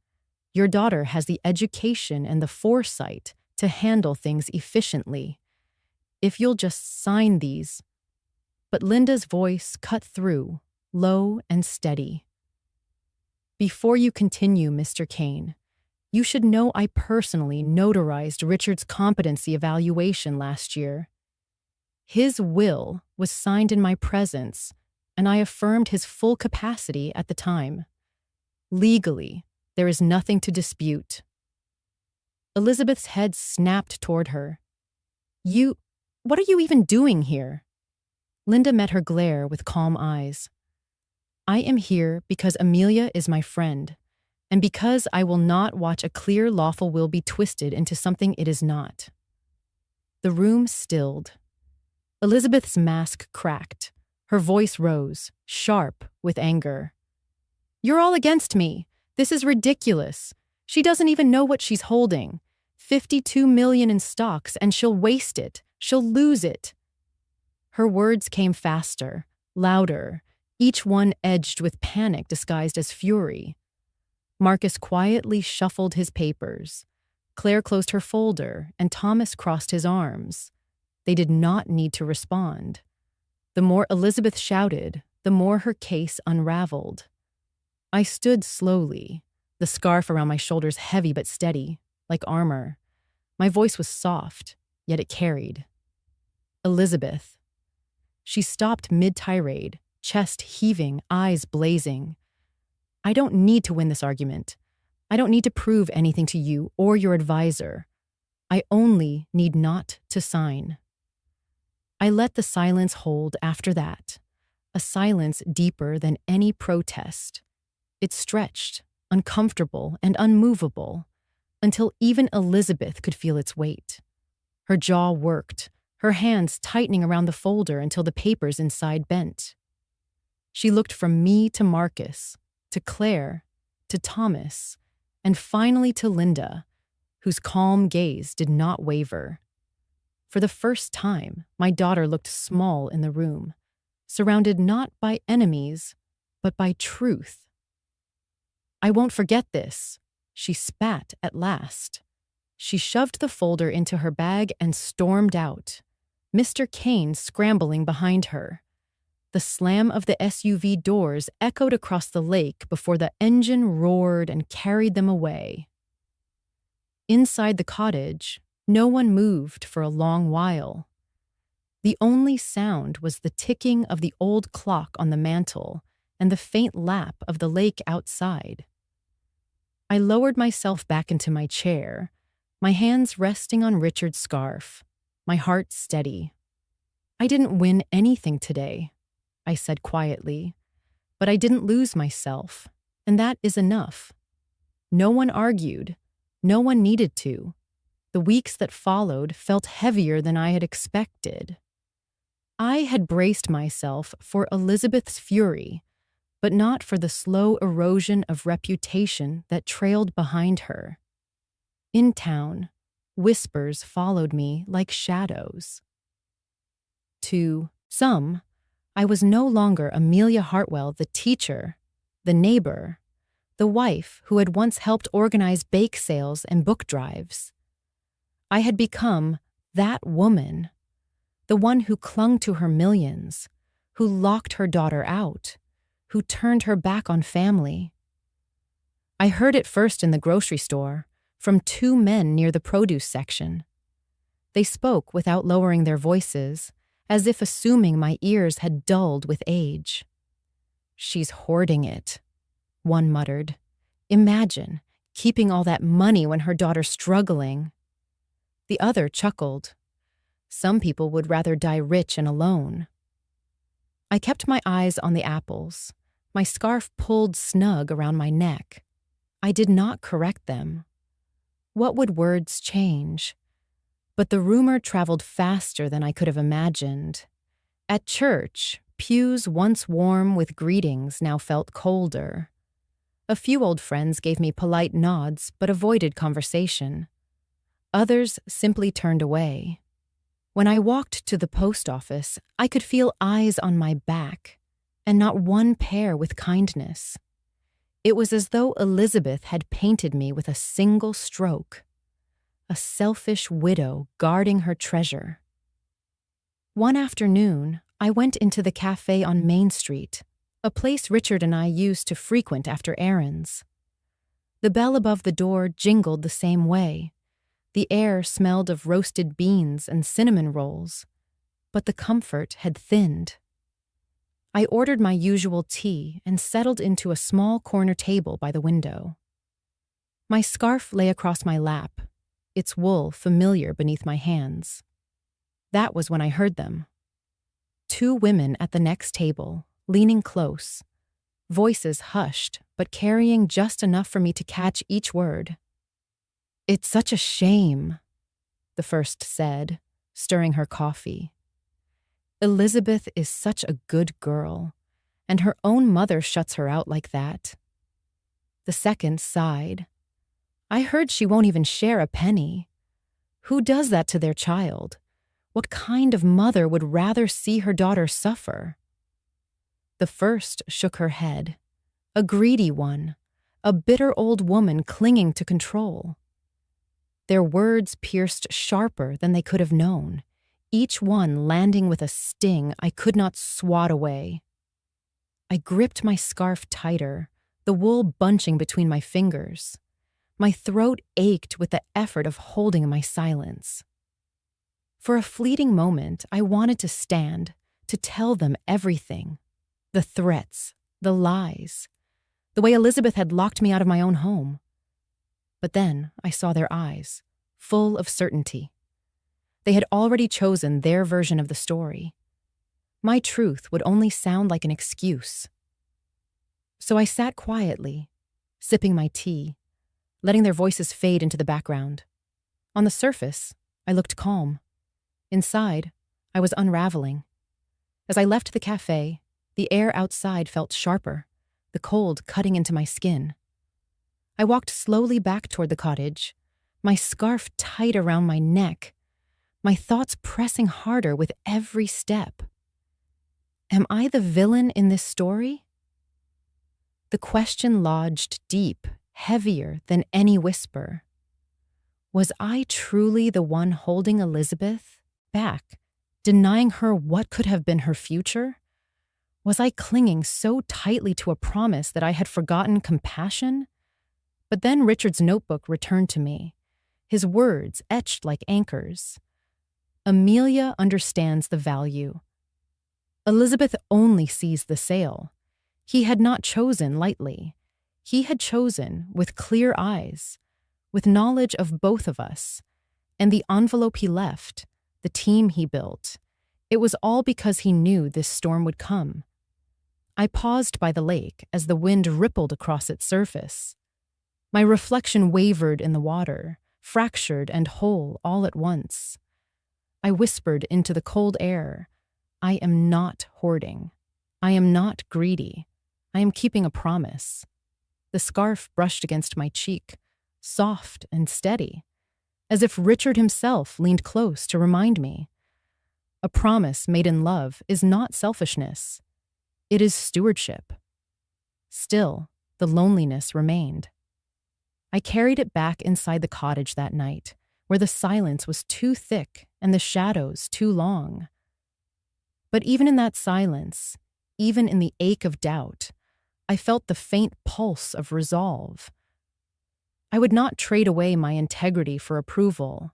Your daughter has the education and the foresight to handle things efficiently. If you'll just sign these." But Linda's voice cut through, low and steady. "Before you continue, Mr. Kane, you should know I personally notarized Richard's competency evaluation last year. His will was signed in my presence, and I affirmed his full capacity at the time. Legally, there is nothing to dispute." Elizabeth's head snapped toward her. What are you even doing here?" Linda met her glare with calm eyes. "I am here because Amelia is my friend, and because I will not watch a clear lawful will be twisted into something it is not." The room stilled. Elizabeth's mask cracked. Her voice rose, sharp with anger. "You're all against me. This is ridiculous. She doesn't even know what she's holding. 52 million in stocks, and she'll waste it. She'll lose it." Her words came faster, louder, each one edged with panic disguised as fury. Marcus quietly shuffled his papers. Claire closed her folder, and Thomas crossed his arms. They did not need to respond. The more Elizabeth shouted, the more her case unraveled. I stood slowly, the scarf around my shoulders heavy but steady, like armor. My voice was soft, yet it carried. Elizabeth. She stopped mid-tirade, chest heaving, eyes blazing. I don't need to win this argument. I don't need to prove anything to you or your advisor. I only need not to sign. I let the silence hold after that, a silence deeper than any protest. It stretched, uncomfortable and unmovable, until even Elizabeth could feel its weight. Her jaw worked, her hands tightening around the folder until the papers inside bent. She looked from me to Marcus, to Claire, to Thomas, and finally to Linda, whose calm gaze did not waver. For the first time, my daughter looked small in the room, surrounded not by enemies, but by truth. I won't forget this, she spat at last. She shoved the folder into her bag and stormed out, Mr. Kane scrambling behind her. The slam of the SUV doors echoed across the lake before the engine roared and carried them away. Inside the cottage, no one moved for a long while. The only sound was the ticking of the old clock on the mantel and the faint lap of the lake outside. I lowered myself back into my chair, my hands resting on Richard's scarf, my heart steady. I didn't win anything today, I said quietly, but I didn't lose myself, and that is enough. No one argued. No one needed to. The weeks that followed felt heavier than I had expected. I had braced myself for Elizabeth's fury, but not for the slow erosion of reputation that trailed behind her. In town, whispers followed me like shadows. To some, I was no longer Amelia Hartwell, the teacher, the neighbor, the wife who had once helped organize bake sales and book drives. I had become that woman, the one who clung to her millions, who locked her daughter out, who turned her back on family. I heard it first in the grocery store, from two men near the produce section. They spoke without lowering their voices, as if assuming my ears had dulled with age. "She's hoarding it," one muttered. "Imagine keeping all that money when her daughter's struggling." The other chuckled. "Some people would rather die rich and alone." I kept my eyes on the apples, my scarf pulled snug around my neck. I did not correct them. What would words change? But the rumor traveled faster than I could have imagined. At church, pews once warm with greetings now felt colder. A few old friends gave me polite nods but avoided conversation. Others simply turned away. When I walked to the post office, I could feel eyes on my back, and not one pair with kindness. It was as though Elizabeth had painted me with a single stroke. A selfish widow guarding her treasure. One afternoon, I went into the cafe on Main Street, a place Richard and I used to frequent after errands. The bell above the door jingled the same way. The air smelled of roasted beans and cinnamon rolls, but the comfort had thinned. I ordered my usual tea and settled into a small corner table by the window. My scarf lay across my lap, its wool familiar beneath my hands. That was when I heard them. Two women at the next table, leaning close, voices hushed but carrying just enough for me to catch each word. "It's such a shame," the first said, stirring her coffee. "Elizabeth is such a good girl, and her own mother shuts her out like that." The second sighed. "I heard she won't even share a penny. Who does that to their child? What kind of mother would rather see her daughter suffer?" The first shook her head. A greedy one, a bitter old woman clinging to control. Their words pierced sharper than they could have known, each one landing with a sting I could not swat away. I gripped my scarf tighter, the wool bunching between my fingers. My throat ached with the effort of holding my silence. For a fleeting moment, I wanted to stand, to tell them everything. The threats, the lies, the way Elizabeth had locked me out of my own home. But then I saw their eyes, full of certainty. They had already chosen their version of the story. My truth would only sound like an excuse. So I sat quietly, sipping my tea, letting their voices fade into the background. On the surface, I looked calm. Inside, I was unraveling. As I left the cafe, the air outside felt sharper, the cold cutting into my skin. I walked slowly back toward the cottage, my scarf tight around my neck, my thoughts pressing harder with every step. Am I the villain in this story? The question lodged deep, heavier than any whisper. Was I truly the one holding Elizabeth back, denying her what could have been her future? Was I clinging so tightly to a promise that I had forgotten compassion? But then Richard's notebook returned to me, his words etched like anchors. Amelia understands the value. Elizabeth only sees the sale. He had not chosen lightly. He had chosen with clear eyes, with knowledge of both of us, and the envelope he left, the team he built. It was all because he knew this storm would come. I paused by the lake as the wind rippled across its surface. My reflection wavered in the water, fractured and whole all at once. I whispered into the cold air, I am not hoarding. I am not greedy. I am keeping a promise. The scarf brushed against my cheek, soft and steady, as if Richard himself leaned close to remind me. A promise made in love is not selfishness. It is stewardship. Still, the loneliness remained. I carried it back inside the cottage that night, where the silence was too thick and the shadows too long. But even in that silence, even in the ache of doubt, I felt the faint pulse of resolve. I would not trade away my integrity for approval.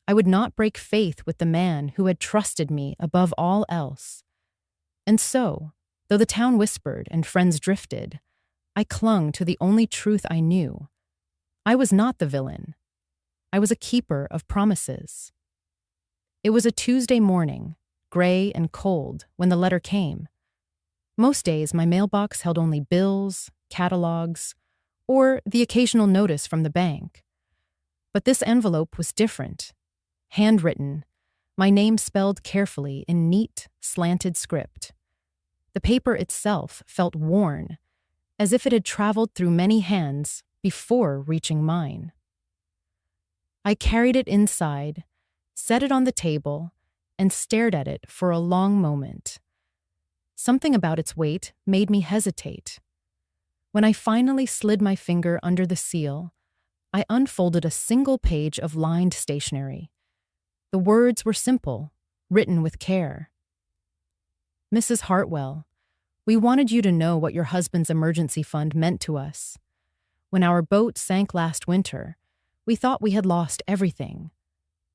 I would not break faith with the man who had trusted me above all else. And so, though the town whispered and friends drifted, I clung to the only truth I knew. I was not the villain. I was a keeper of promises. It was a Tuesday morning, gray and cold, when the letter came. Most days, my mailbox held only bills, catalogs, or the occasional notice from the bank. But this envelope was different. Handwritten, my name spelled carefully in neat, slanted script. The paper itself felt worn, as if it had traveled through many hands before reaching mine. I carried it inside, set it on the table, and stared at it for a long moment. Something about its weight made me hesitate. When I finally slid my finger under the seal, I unfolded a single page of lined stationery. The words were simple, written with care. Mrs. Hartwell, we wanted you to know what your husband's emergency fund meant to us. When our boat sank last winter, we thought we had lost everything.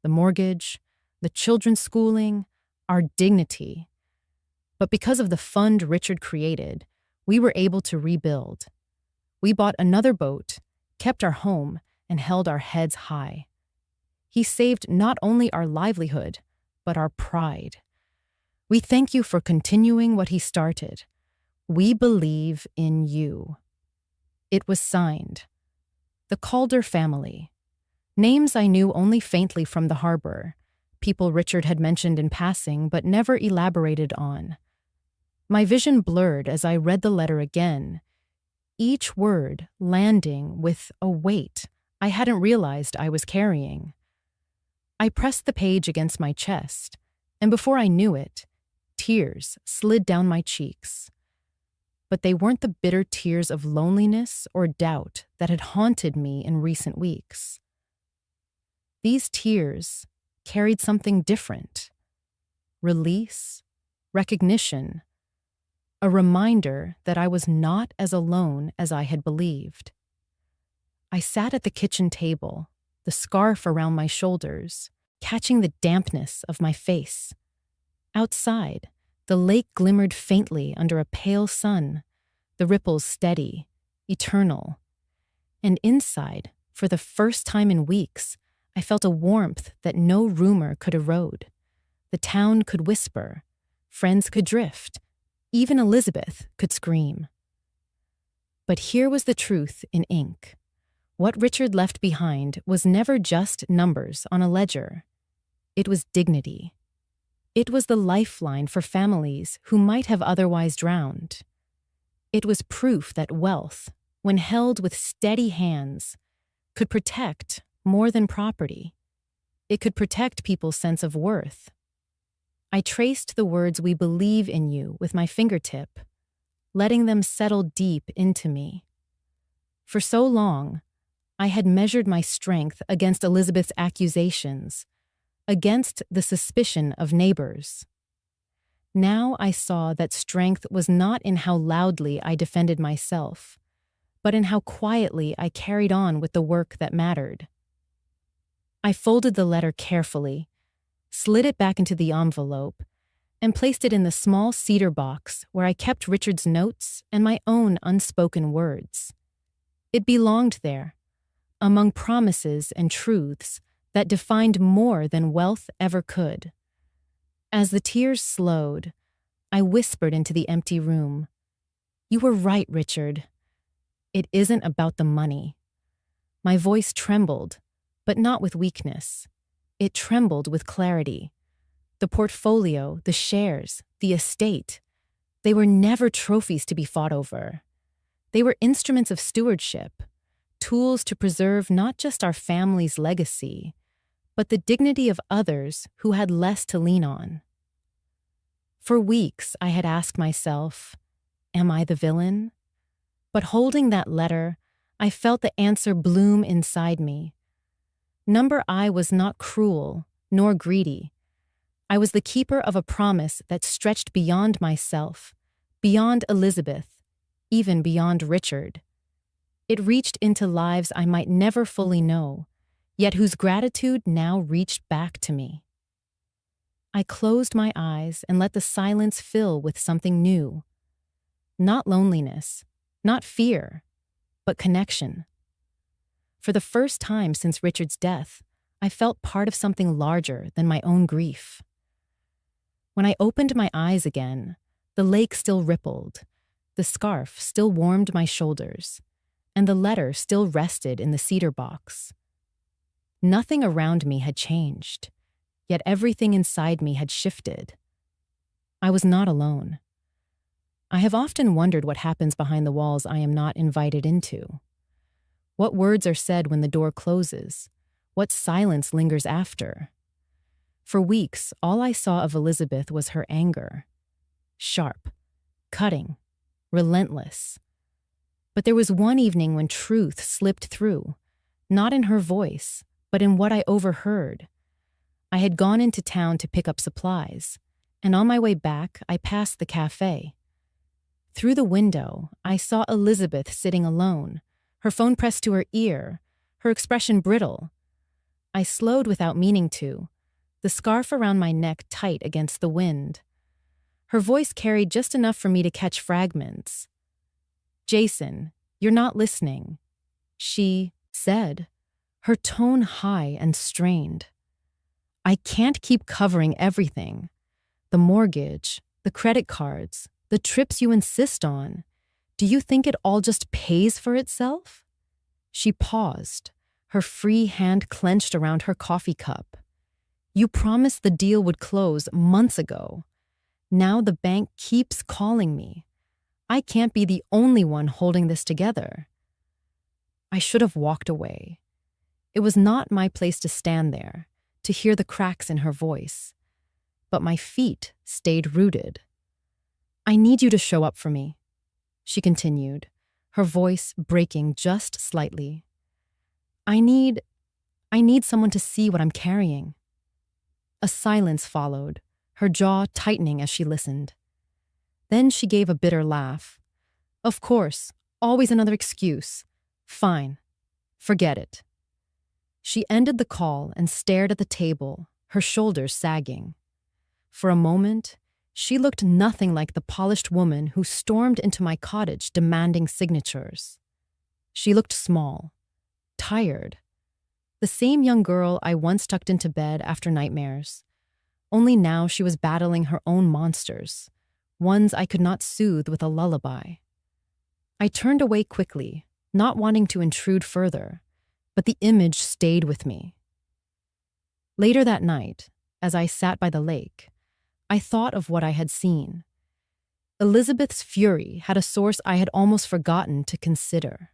The mortgage, the children's schooling, our dignity. But because of the fund Richard created, we were able to rebuild. We bought another boat, kept our home, and held our heads high. He saved not only our livelihood, but our pride. We thank you for continuing what he started. We believe in you. It was signed. The Calder family. Names I knew only faintly from the harbor, people Richard had mentioned in passing but never elaborated on. My vision blurred as I read the letter again, each word landing with a weight I hadn't realized I was carrying. I pressed the page against my chest, and before I knew it, tears slid down my cheeks. But they weren't the bitter tears of loneliness or doubt that had haunted me in recent weeks. These tears carried something different, release, recognition, a reminder that I was not as alone as I had believed. I sat at the kitchen table, the scarf around my shoulders, catching the dampness of my face. Outside, the lake glimmered faintly under a pale sun, the ripples steady, eternal. And inside, for the first time in weeks, I felt a warmth that no rumor could erode. The town could whisper, friends could drift, even Elizabeth could scream. But here was the truth in ink. What Richard left behind was never just numbers on a ledger. It was dignity. It was the lifeline for families who might have otherwise drowned. It was proof that wealth, when held with steady hands, could protect more than property. It could protect people's sense of worth. I traced the words "we believe in you" with my fingertip, letting them settle deep into me. For so long, I had measured my strength against Elizabeth's accusations, against the suspicion of neighbors. Now I saw that strength was not in how loudly I defended myself, but in how quietly I carried on with the work that mattered. I folded the letter carefully, slid it back into the envelope, and placed it in the small cedar box where I kept Richard's notes and my own unspoken words. It belonged there, among promises and truths that defined more than wealth ever could. As the tears slowed, I whispered into the empty room, "You were right, Richard. It isn't about the money." My voice trembled, but not with weakness. It trembled with clarity. The portfolio, the shares, the estate, they were never trophies to be fought over. They were instruments of stewardship, tools to preserve not just our family's legacy, but the dignity of others who had less to lean on. For weeks, I had asked myself, am I the villain? But holding that letter, I felt the answer bloom inside me. Number I was not cruel, nor greedy. I was the keeper of a promise that stretched beyond myself, beyond Elizabeth, even beyond Richard. It reached into lives I might never fully know, yet whose gratitude now reached back to me. I closed my eyes and let the silence fill with something new. Not loneliness, not fear, but connection. For the first time since Richard's death, I felt part of something larger than my own grief. When I opened my eyes again, the lake still rippled, the scarf still warmed my shoulders, and the letter still rested in the cedar box. Nothing around me had changed, yet everything inside me had shifted. I was not alone. I have often wondered what happens behind the walls I am not invited into. What words are said when the door closes? What silence lingers after? For weeks, all I saw of Elizabeth was her anger. Sharp, cutting, relentless. But there was one evening when truth slipped through, not in her voice, but in what I overheard. I had gone into town to pick up supplies, and on my way back, I passed the cafe. Through the window, I saw Elizabeth sitting alone, her phone pressed to her ear, her expression brittle. I slowed without meaning to, the scarf around my neck tight against the wind. Her voice carried just enough for me to catch fragments. "Jason, you're not listening," she said, her tone high and strained. "I can't keep covering everything. The mortgage, the credit cards, the trips you insist on. Do you think it all just pays for itself?" She paused, her free hand clenched around her coffee cup. "You promised the deal would close months ago. Now the bank keeps calling me. I can't be the only one holding this together." I should have walked away. It was not my place to stand there, to hear the cracks in her voice. But my feet stayed rooted. "I need you to show up for me," she continued, her voice breaking just slightly. I need someone to see what I'm carrying." A silence followed, her jaw tightening as she listened. Then she gave a bitter laugh. Of course, always another excuse. Fine. Forget it. She ended the call and stared at the table, her shoulders sagging. For a moment, she looked nothing like the polished woman who stormed into my cottage demanding signatures. She looked small, tired. The same young girl I once tucked into bed after nightmares. Only now she was battling her own monsters, ones I could not soothe with a lullaby. I turned away quickly, not wanting to intrude further, but the image stayed with me. Later that night, as I sat by the lake, I thought of what I had seen. Elizabeth's fury had a source I had almost forgotten to consider.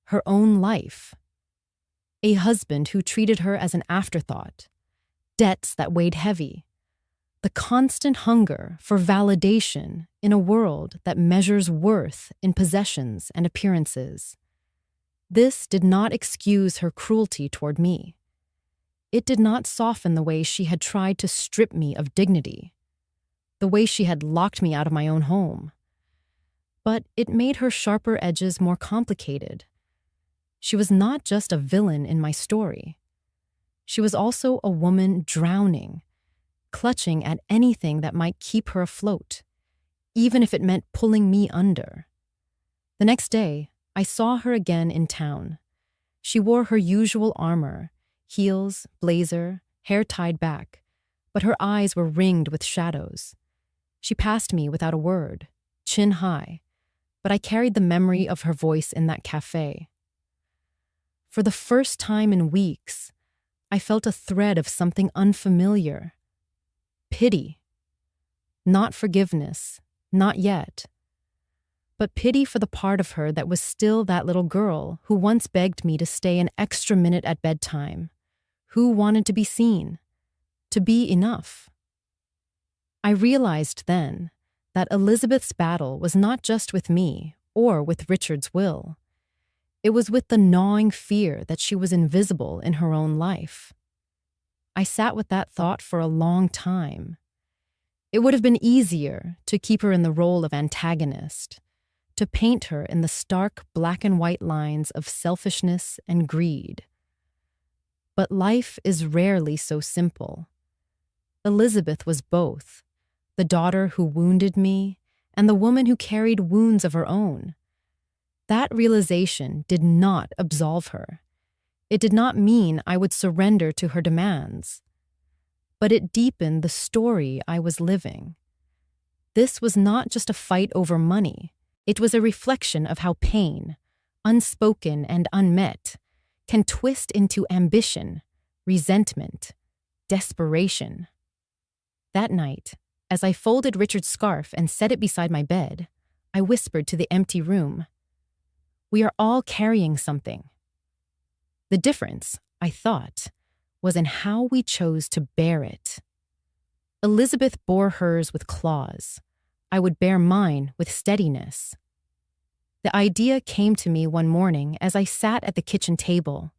Her own life. A husband who treated her as an afterthought. Debts that weighed heavy. The constant hunger for validation in a world that measures worth in possessions and appearances. This did not excuse her cruelty toward me. It did not soften the way she had tried to strip me of dignity, the way she had locked me out of my own home. But it made her sharper edges more complicated. She was not just a villain in my story. She was also a woman drowning, clutching at anything that might keep her afloat, even if it meant pulling me under. The next day, I saw her again in town. She wore her usual armor, heels, blazer, hair tied back, but her eyes were ringed with shadows. She passed me without a word, chin high, but I carried the memory of her voice in that cafe. For the first time in weeks, I felt a thread of something unfamiliar. Pity. Not forgiveness, not yet. But pity for the part of her that was still that little girl who once begged me to stay an extra minute at bedtime, who wanted to be seen, to be enough. I realized then that Elizabeth's battle was not just with me or with Richard's will. It was with the gnawing fear that she was invisible in her own life. I sat with that thought for a long time. It would have been easier to keep her in the role of antagonist, to paint her in the stark black and white lines of selfishness and greed. But life is rarely so simple. Elizabeth was both, the daughter who wounded me and the woman who carried wounds of her own. That realization did not absolve her. It did not mean I would surrender to her demands. But it deepened the story I was living. This was not just a fight over money. It was a reflection of how pain, unspoken and unmet, can twist into ambition, resentment, desperation. That night, as I folded Richard's scarf and set it beside my bed, I whispered to the empty room, "We are all carrying something." The difference, I thought, was in how we chose to bear it. Elizabeth bore hers with claws. I would bear mine with steadiness. The idea came to me one morning as I sat at the kitchen table,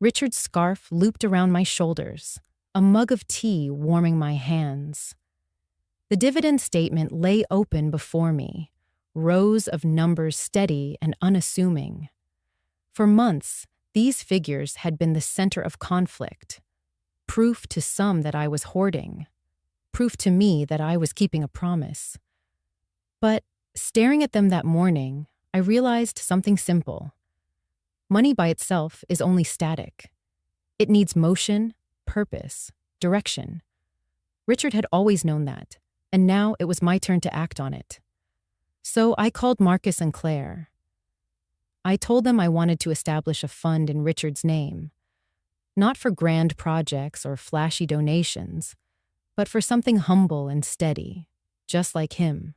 Richard's scarf looped around my shoulders, a mug of tea warming my hands. The dividend statement lay open before me, rows of numbers steady and unassuming. For months, these figures had been the center of conflict, proof to some that I was hoarding, proof to me that I was keeping a promise. But staring at them that morning, I realized something simple. Money by itself is only static. It needs motion, purpose, direction. Richard had always known that, and now it was my turn to act on it. So I called Marcus and Claire. I told them I wanted to establish a fund in Richard's name, not for grand projects or flashy donations, but for something humble and steady, just like him.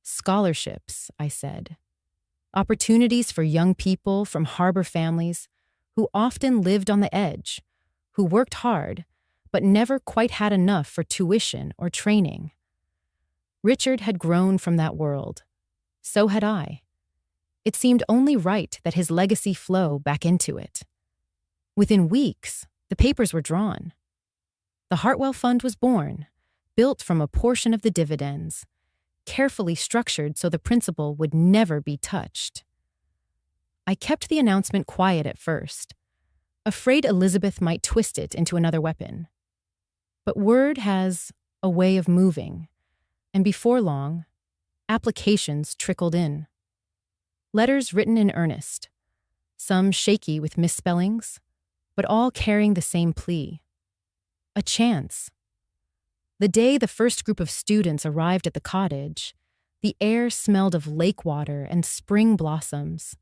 Scholarships, I said. Opportunities for young people from harbor families who often lived on the edge, who worked hard, but never quite had enough for tuition or training. Richard had grown from that world. So had I. It seemed only right that his legacy flow back into it. Within weeks, the papers were drawn. The Hartwell Fund was born, built from a portion of the dividends, carefully structured so the principal would never be touched. I kept the announcement quiet at first, afraid Elizabeth might twist it into another weapon. But word has a way of moving, and before long, applications trickled in. Letters written in earnest, some shaky with misspellings, but all carrying the same plea. A chance. The day the first group of students arrived at the cottage, the air smelled of lake water and spring blossoms.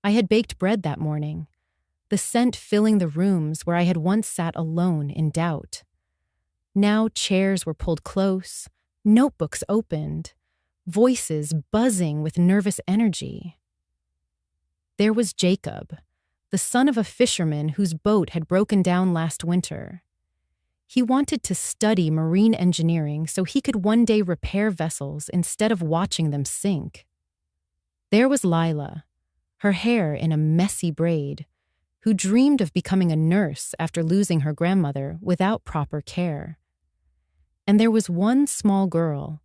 I had baked bread that morning, the scent filling the rooms where I had once sat alone in doubt. Now chairs were pulled close, notebooks opened, voices buzzing with nervous energy. There was Jacob, the son of a fisherman whose boat had broken down last winter. He wanted to study marine engineering so he could one day repair vessels instead of watching them sink. There was Lila, her hair in a messy braid, who dreamed of becoming a nurse after losing her grandmother without proper care. And there was one small girl,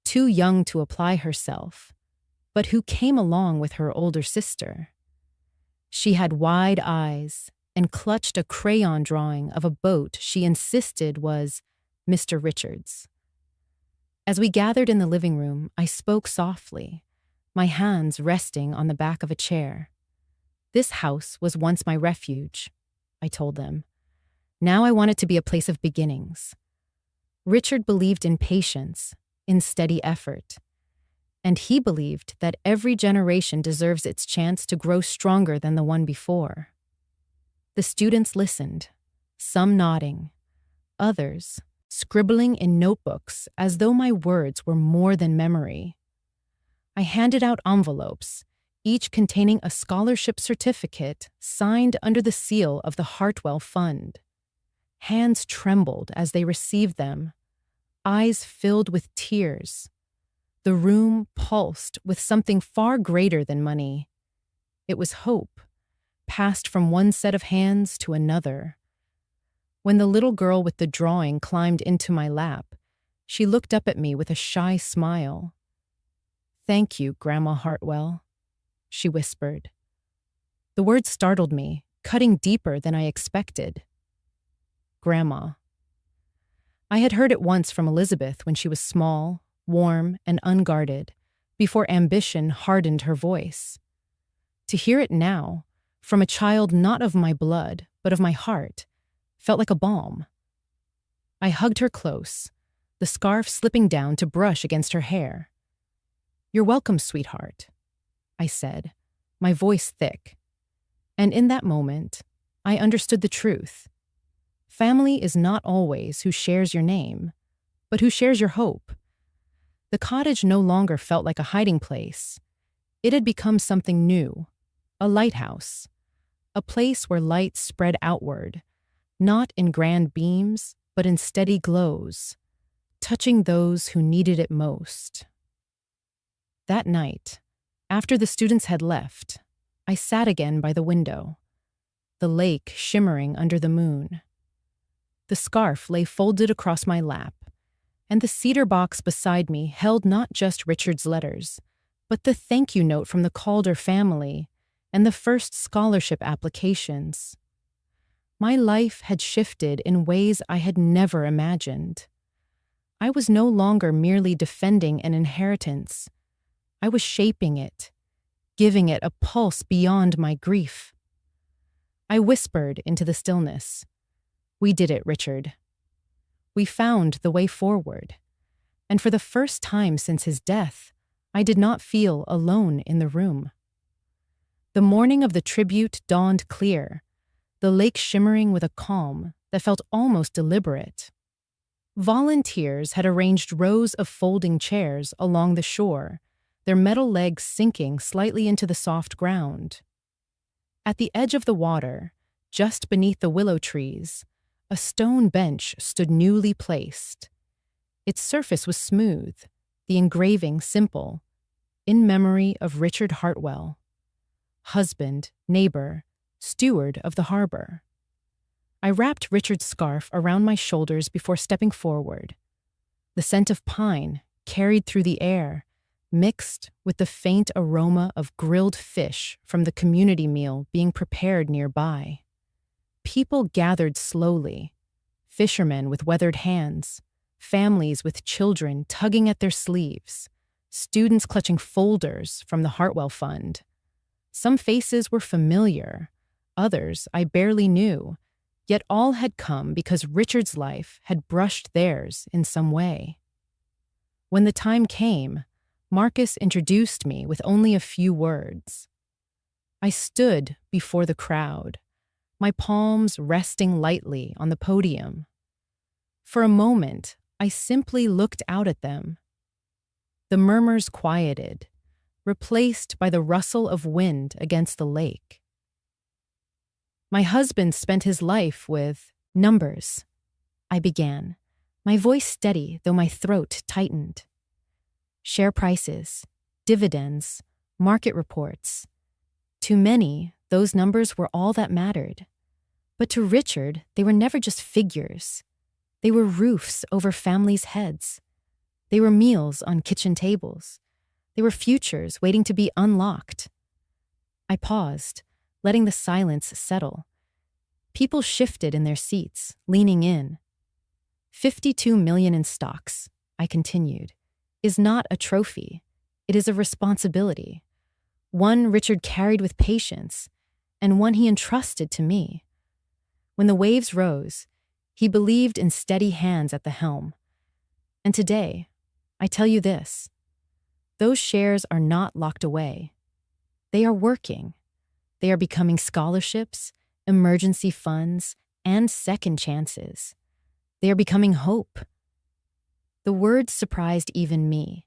too young to apply herself, but who came along with her older sister. She had wide eyes and clutched a crayon drawing of a boat she insisted was Mr. Richards. As we gathered in the living room, I spoke softly, my hands resting on the back of a chair. This house was once my refuge, I told them. Now I want it to be a place of beginnings. Richard believed in patience, in steady effort. And he believed that every generation deserves its chance to grow stronger than the one before. The students listened, some nodding, others scribbling in notebooks as though my words were more than memory. I handed out envelopes, each containing a scholarship certificate signed under the seal of the Hartwell Fund. Hands trembled as they received them, eyes filled with tears. The room pulsed with something far greater than money. It was hope, passed from one set of hands to another. When the little girl with the drawing climbed into my lap, she looked up at me with a shy smile. "Thank you, Grandma Hartwell," she whispered. The word startled me, cutting deeper than I expected. Grandma. I had heard it once from Elizabeth when she was small, warm, and unguarded, before ambition hardened her voice. To hear it now, from a child not of my blood, but of my heart, felt like a balm. I hugged her close, the scarf slipping down to brush against her hair. "You're welcome, sweetheart," I said, my voice thick. And in that moment, I understood the truth. Family is not always who shares your name, but who shares your hope. The cottage no longer felt like a hiding place. It had become something new, a lighthouse, a place where light spread outward, not in grand beams, but in steady glows, touching those who needed it most. That night, after the students had left, I sat again by the window, the lake shimmering under the moon. The scarf lay folded across my lap, and the cedar box beside me held not just Richard's letters, but the thank you note from the Calder family and the first scholarship applications. My life had shifted in ways I had never imagined. I was no longer merely defending an inheritance. I was shaping it, giving it a pulse beyond my grief. I whispered into the stillness, "We did it, Richard. We found the way forward, and for the first time since his death, I did not feel alone in the room." The morning of the tribute dawned clear, the lake shimmering with a calm that felt almost deliberate. Volunteers had arranged rows of folding chairs along the shore, their metal legs sinking slightly into the soft ground. At the edge of the water, just beneath the willow trees, a stone bench stood newly placed. Its surface was smooth, the engraving simple, in memory of Richard Hartwell, husband, neighbor, steward of the harbor. I wrapped Richard's scarf around my shoulders before stepping forward. The scent of pine carried through the air, mixed with the faint aroma of grilled fish from the community meal being prepared nearby. People gathered slowly, fishermen with weathered hands, families with children tugging at their sleeves, students clutching folders from the Hartwell Fund. Some faces were familiar, others I barely knew, yet all had come because Richard's life had brushed theirs in some way. When the time came, Marcus introduced me with only a few words. I stood before the crowd, my palms resting lightly on the podium. For a moment, I simply looked out at them. The murmurs quieted, replaced by the rustle of wind against the lake. My husband spent his life with numbers, I began, my voice steady though my throat tightened. Share prices, dividends, market reports. To many, those numbers were all that mattered. But to Richard, they were never just figures. They were roofs over families' heads. They were meals on kitchen tables. They were futures waiting to be unlocked. I paused, letting the silence settle. People shifted in their seats, leaning in. 52 million in stocks, I continued, is not a trophy. It is a responsibility. One Richard carried with patience, and one he entrusted to me. When the waves rose, he believed in steady hands at the helm. And today, I tell you this, those shares are not locked away. They are working. They are becoming scholarships, emergency funds, and second chances. They are becoming hope. The words surprised even me,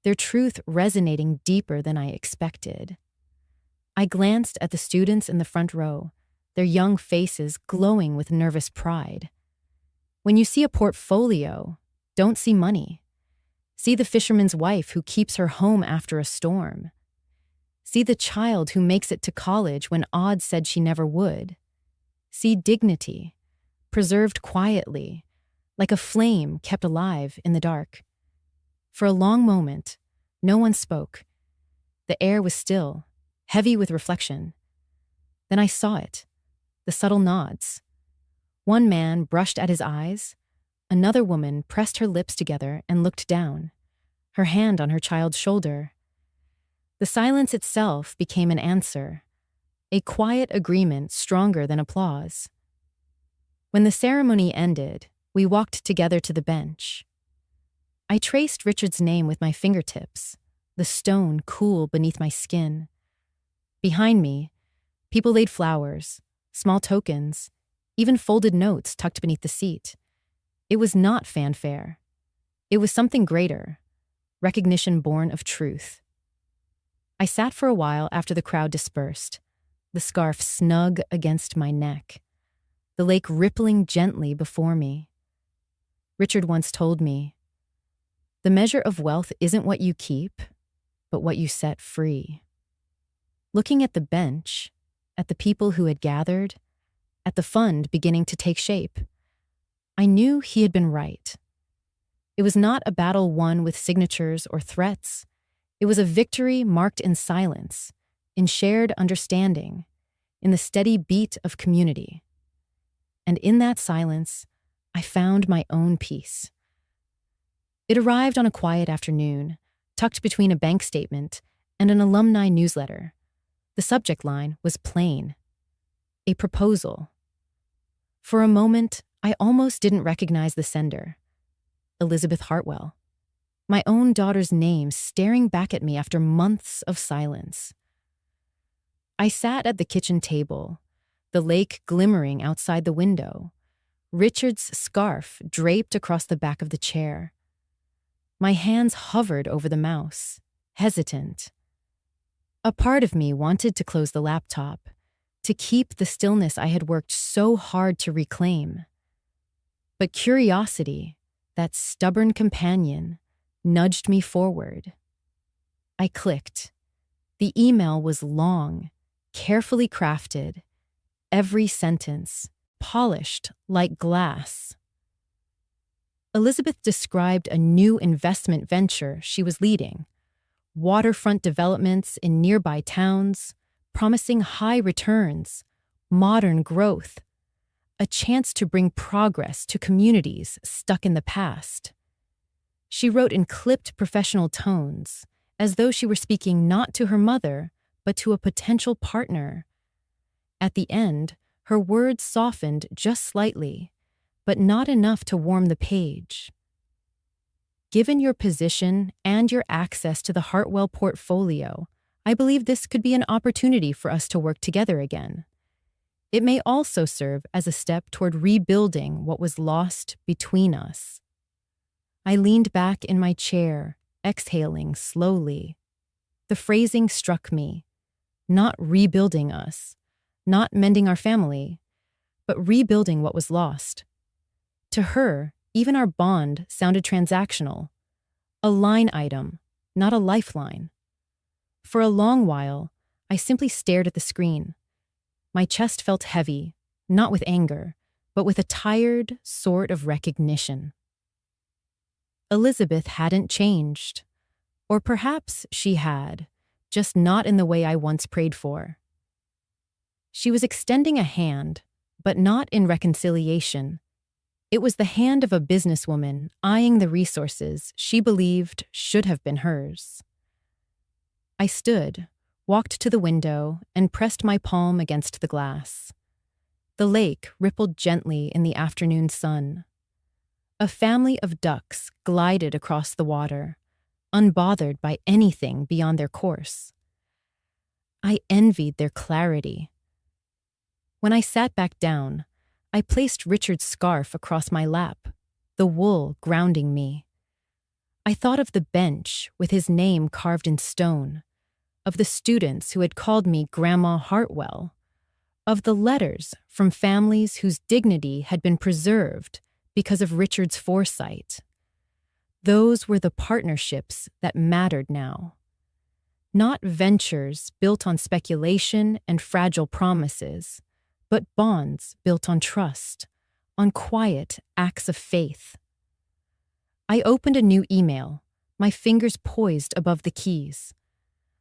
their truth resonating deeper than I expected. I glanced at the students in the front row, their young faces glowing with nervous pride. When you see a portfolio, don't see money. See the fisherman's wife who keeps her home after a storm. See the child who makes it to college when odds said she never would. See dignity, preserved quietly, like a flame kept alive in the dark. For a long moment, no one spoke. The air was still, heavy with reflection. Then I saw it, the subtle nods. One man brushed at his eyes. Another woman pressed her lips together and looked down, her hand on her child's shoulder. The silence itself became an answer, a quiet agreement stronger than applause. When the ceremony ended, we walked together to the bench. I traced Richard's name with my fingertips, the stone cool beneath my skin. Behind me, people laid flowers, small tokens, even folded notes tucked beneath the seat. It was not fanfare. It was something greater, recognition born of truth. I sat for a while after the crowd dispersed, the scarf snug against my neck, the lake rippling gently before me. Richard once told me, "The measure of wealth isn't what you keep, but what you set free." Looking at the bench, at the people who had gathered, at the fund beginning to take shape, I knew he had been right. It was not a battle won with signatures or threats. It was a victory marked in silence, in shared understanding, in the steady beat of community. And in that silence, I found my own peace. It arrived on a quiet afternoon, tucked between a bank statement and an alumni newsletter. The subject line was plain: a proposal. For a moment, I almost didn't recognize the sender. Elizabeth Hartwell. My own daughter's name staring back at me after months of silence. I sat at the kitchen table, the lake glimmering outside the window, Richard's scarf draped across the back of the chair. My hands hovered over the mouse, hesitant. A part of me wanted to close the laptop, to keep the stillness I had worked so hard to reclaim. But curiosity, that stubborn companion, nudged me forward. I clicked. The email was long, carefully crafted, every sentence polished like glass. Elizabeth described a new investment venture she was leading, waterfront developments in nearby towns, promising high returns, modern growth, a chance to bring progress to communities stuck in the past. She wrote in clipped professional tones, as though she were speaking not to her mother, but to a potential partner. At the end, her words softened just slightly, but not enough to warm the page. Given your position and your access to the Hartwell portfolio, I believe this could be an opportunity for us to work together again. It may also serve as a step toward rebuilding what was lost between us. I leaned back in my chair, exhaling slowly. The phrasing struck me. Not rebuilding us, not mending our family, but rebuilding what was lost. To her, even our bond sounded transactional. A line item, not a lifeline. For a long while, I simply stared at the screen. My chest felt heavy, not with anger, but with a tired sort of recognition. Elizabeth hadn't changed. Or perhaps she had, just not in the way I once prayed for. She was extending a hand, but not in reconciliation. It was the hand of a businesswoman eyeing the resources she believed should have been hers. I stood, walked to the window, and pressed my palm against the glass. The lake rippled gently in the afternoon sun. A family of ducks glided across the water, unbothered by anything beyond their course. I envied their clarity. When I sat back down, I placed Richard's scarf across my lap, the wool grounding me. I thought of the bench with his name carved in stone, of the students who had called me Grandma Hartwell, of the letters from families whose dignity had been preserved because of Richard's foresight. Those were the partnerships that mattered now. Not ventures built on speculation and fragile promises, but bonds built on trust, on quiet acts of faith. I opened a new email, my fingers poised above the keys.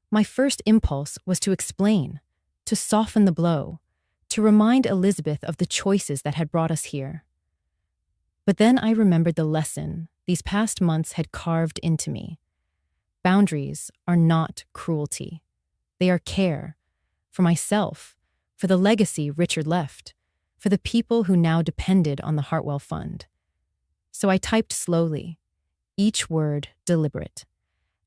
My first impulse was to explain, to soften the blow, to remind Elizabeth of the choices that had brought us here. But then I remembered the lesson these past months had carved into me. Boundaries are not cruelty. They are care, for myself, for the legacy Richard left, for the people who now depended on the Hartwell Fund. So I typed slowly, each word deliberate.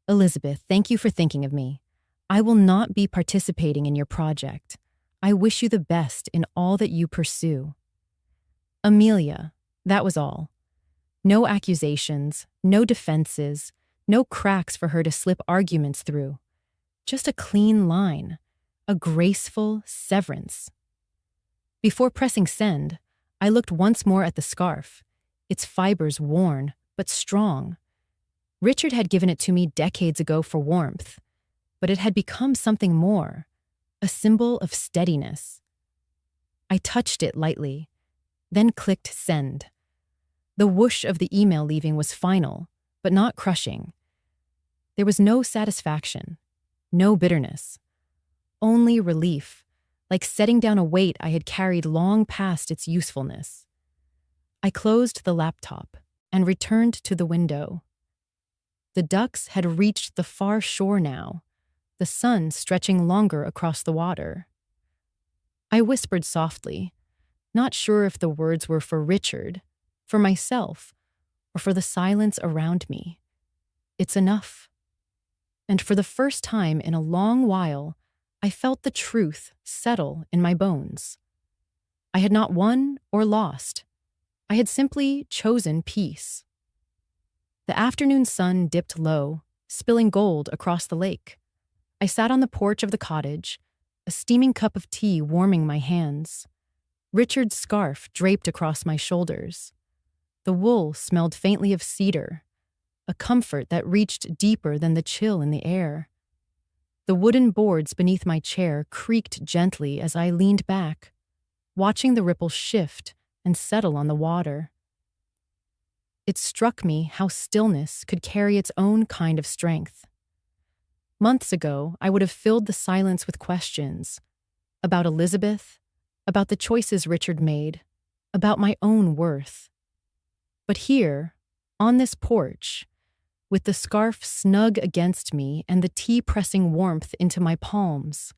Elizabeth, thank you for thinking of me. I will not be participating in your project. I wish you the best in all that you pursue. Amelia, that was all. No accusations, no defenses, no cracks for her to slip arguments through. Just a clean line. A graceful severance. Before pressing send, I looked once more at the scarf, its fibers worn but strong. Richard had given it to me decades ago for warmth, but it had become something more, a symbol of steadiness. I touched it lightly, then clicked send. The whoosh of the email leaving was final, but not crushing. There was no satisfaction, no bitterness. Only relief, like setting down a weight I had carried long past its usefulness. I closed the laptop and returned to the window. The ducks had reached the far shore now, the sun stretching longer across the water. I whispered softly, not sure if the words were for Richard, for myself, or for the silence around me. It's enough. And for the first time in a long while, I felt the truth settle in my bones. I had not won or lost. I had simply chosen peace. The afternoon sun dipped low, spilling gold across the lake. I sat on the porch of the cottage, a steaming cup of tea warming my hands. Richard's scarf draped across my shoulders. The wool smelled faintly of cedar, a comfort that reached deeper than the chill in the air. The wooden boards beneath my chair creaked gently as I leaned back. watching the ripples shift and settle on the water. It struck me how stillness could carry its own kind of strength. Months ago, I would have filled the silence with questions about Elizabeth, about the choices Richard made, about my own worth. But here, on this porch, with the scarf snug against me and the tea pressing warmth into my palms,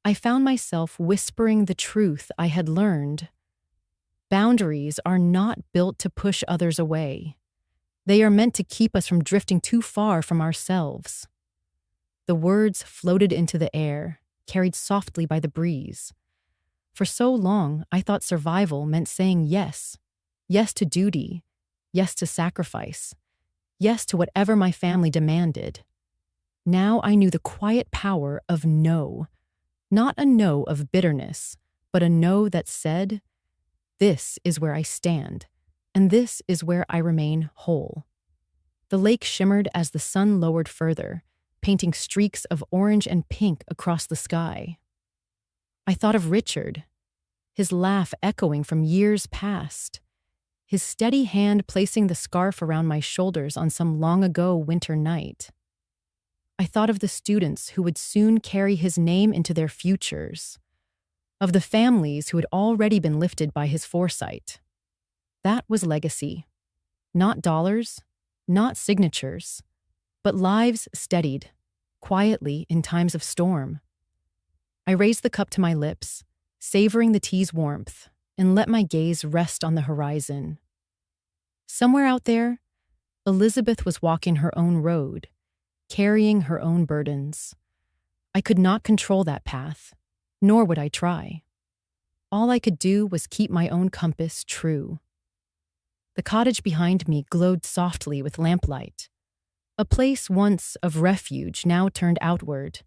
I found myself whispering the truth I had learned. Boundaries are not built to push others away. They are meant to keep us from drifting too far from ourselves. The words floated into the air, carried softly by the breeze. For so long, I thought survival meant saying yes. Yes to duty. Yes to sacrifice. Yes to whatever my family demanded. Now I knew the quiet power of no. Not a no of bitterness, but a no that said, "This is where I stand, and this is where I remain whole." The lake shimmered as the sun lowered further, painting streaks of orange and pink across the sky. I thought of Richard, his laugh echoing from years past, his steady hand placing the scarf around my shoulders on some long-ago winter night. I thought of the students who would soon carry his name into their futures, of the families who had already been lifted by his foresight. That was legacy. Not dollars, not signatures, but lives steadied, quietly in times of storm. I raised the cup to my lips, savoring the tea's warmth, and let my gaze rest on the horizon. Somewhere out there, Elizabeth was walking her own road, carrying her own burdens. I could not control that path, nor would I try. All I could do was keep my own compass true. The cottage behind me glowed softly with lamplight, a place once of refuge now turned outward,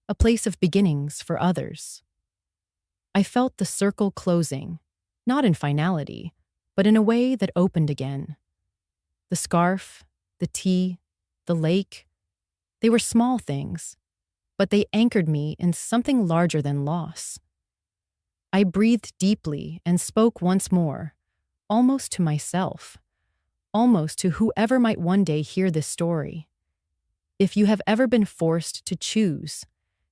a place of beginnings for others. I felt the circle closing, not in finality, but in a way that opened again. The scarf, the tea, the lake, they were small things, but they anchored me in something larger than loss. I breathed deeply and spoke once more, almost to myself, almost to whoever might one day hear this story. If you have ever been forced to choose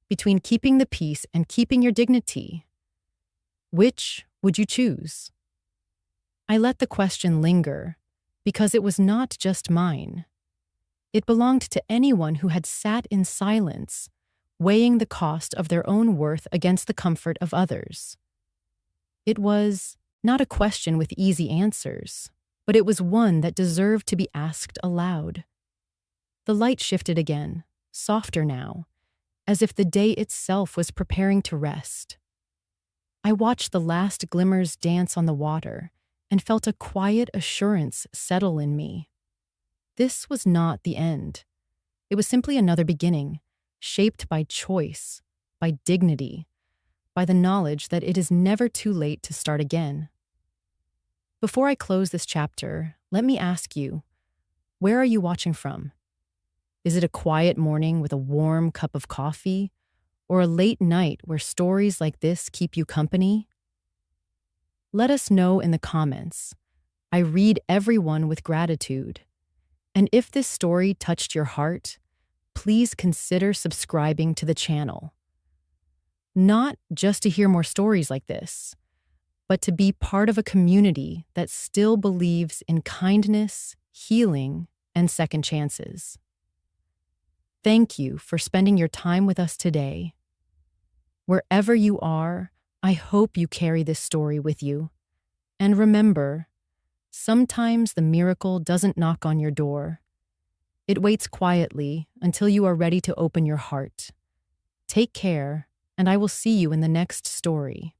between keeping the peace and keeping your dignity, which would you choose? I let the question linger because it was not just mine. It belonged to anyone who had sat in silence, weighing the cost of their own worth against the comfort of others. It was not a question with easy answers, but it was one that deserved to be asked aloud. The light shifted again, softer now, as if the day itself was preparing to rest. I watched the last glimmers dance on the water and felt a quiet assurance settle in me. This was not the end. It was simply another beginning, shaped by choice, by dignity, by the knowledge that it is never too late to start again. Before I close this chapter, let me ask you, where are you watching from? Is it a quiet morning with a warm cup of coffee, or a late night where stories like this keep you company? Let us know in the comments. I read everyone with gratitude. And if this story touched your heart, please consider subscribing to the channel. Not just to hear more stories like this, but to be part of a community that still believes in kindness, healing, and second chances. Thank you for spending your time with us today. Wherever you are, I hope you carry this story with you. And remember, sometimes the miracle doesn't knock on your door. It waits quietly until you are ready to open your heart. Take care, and I will see you in the next story.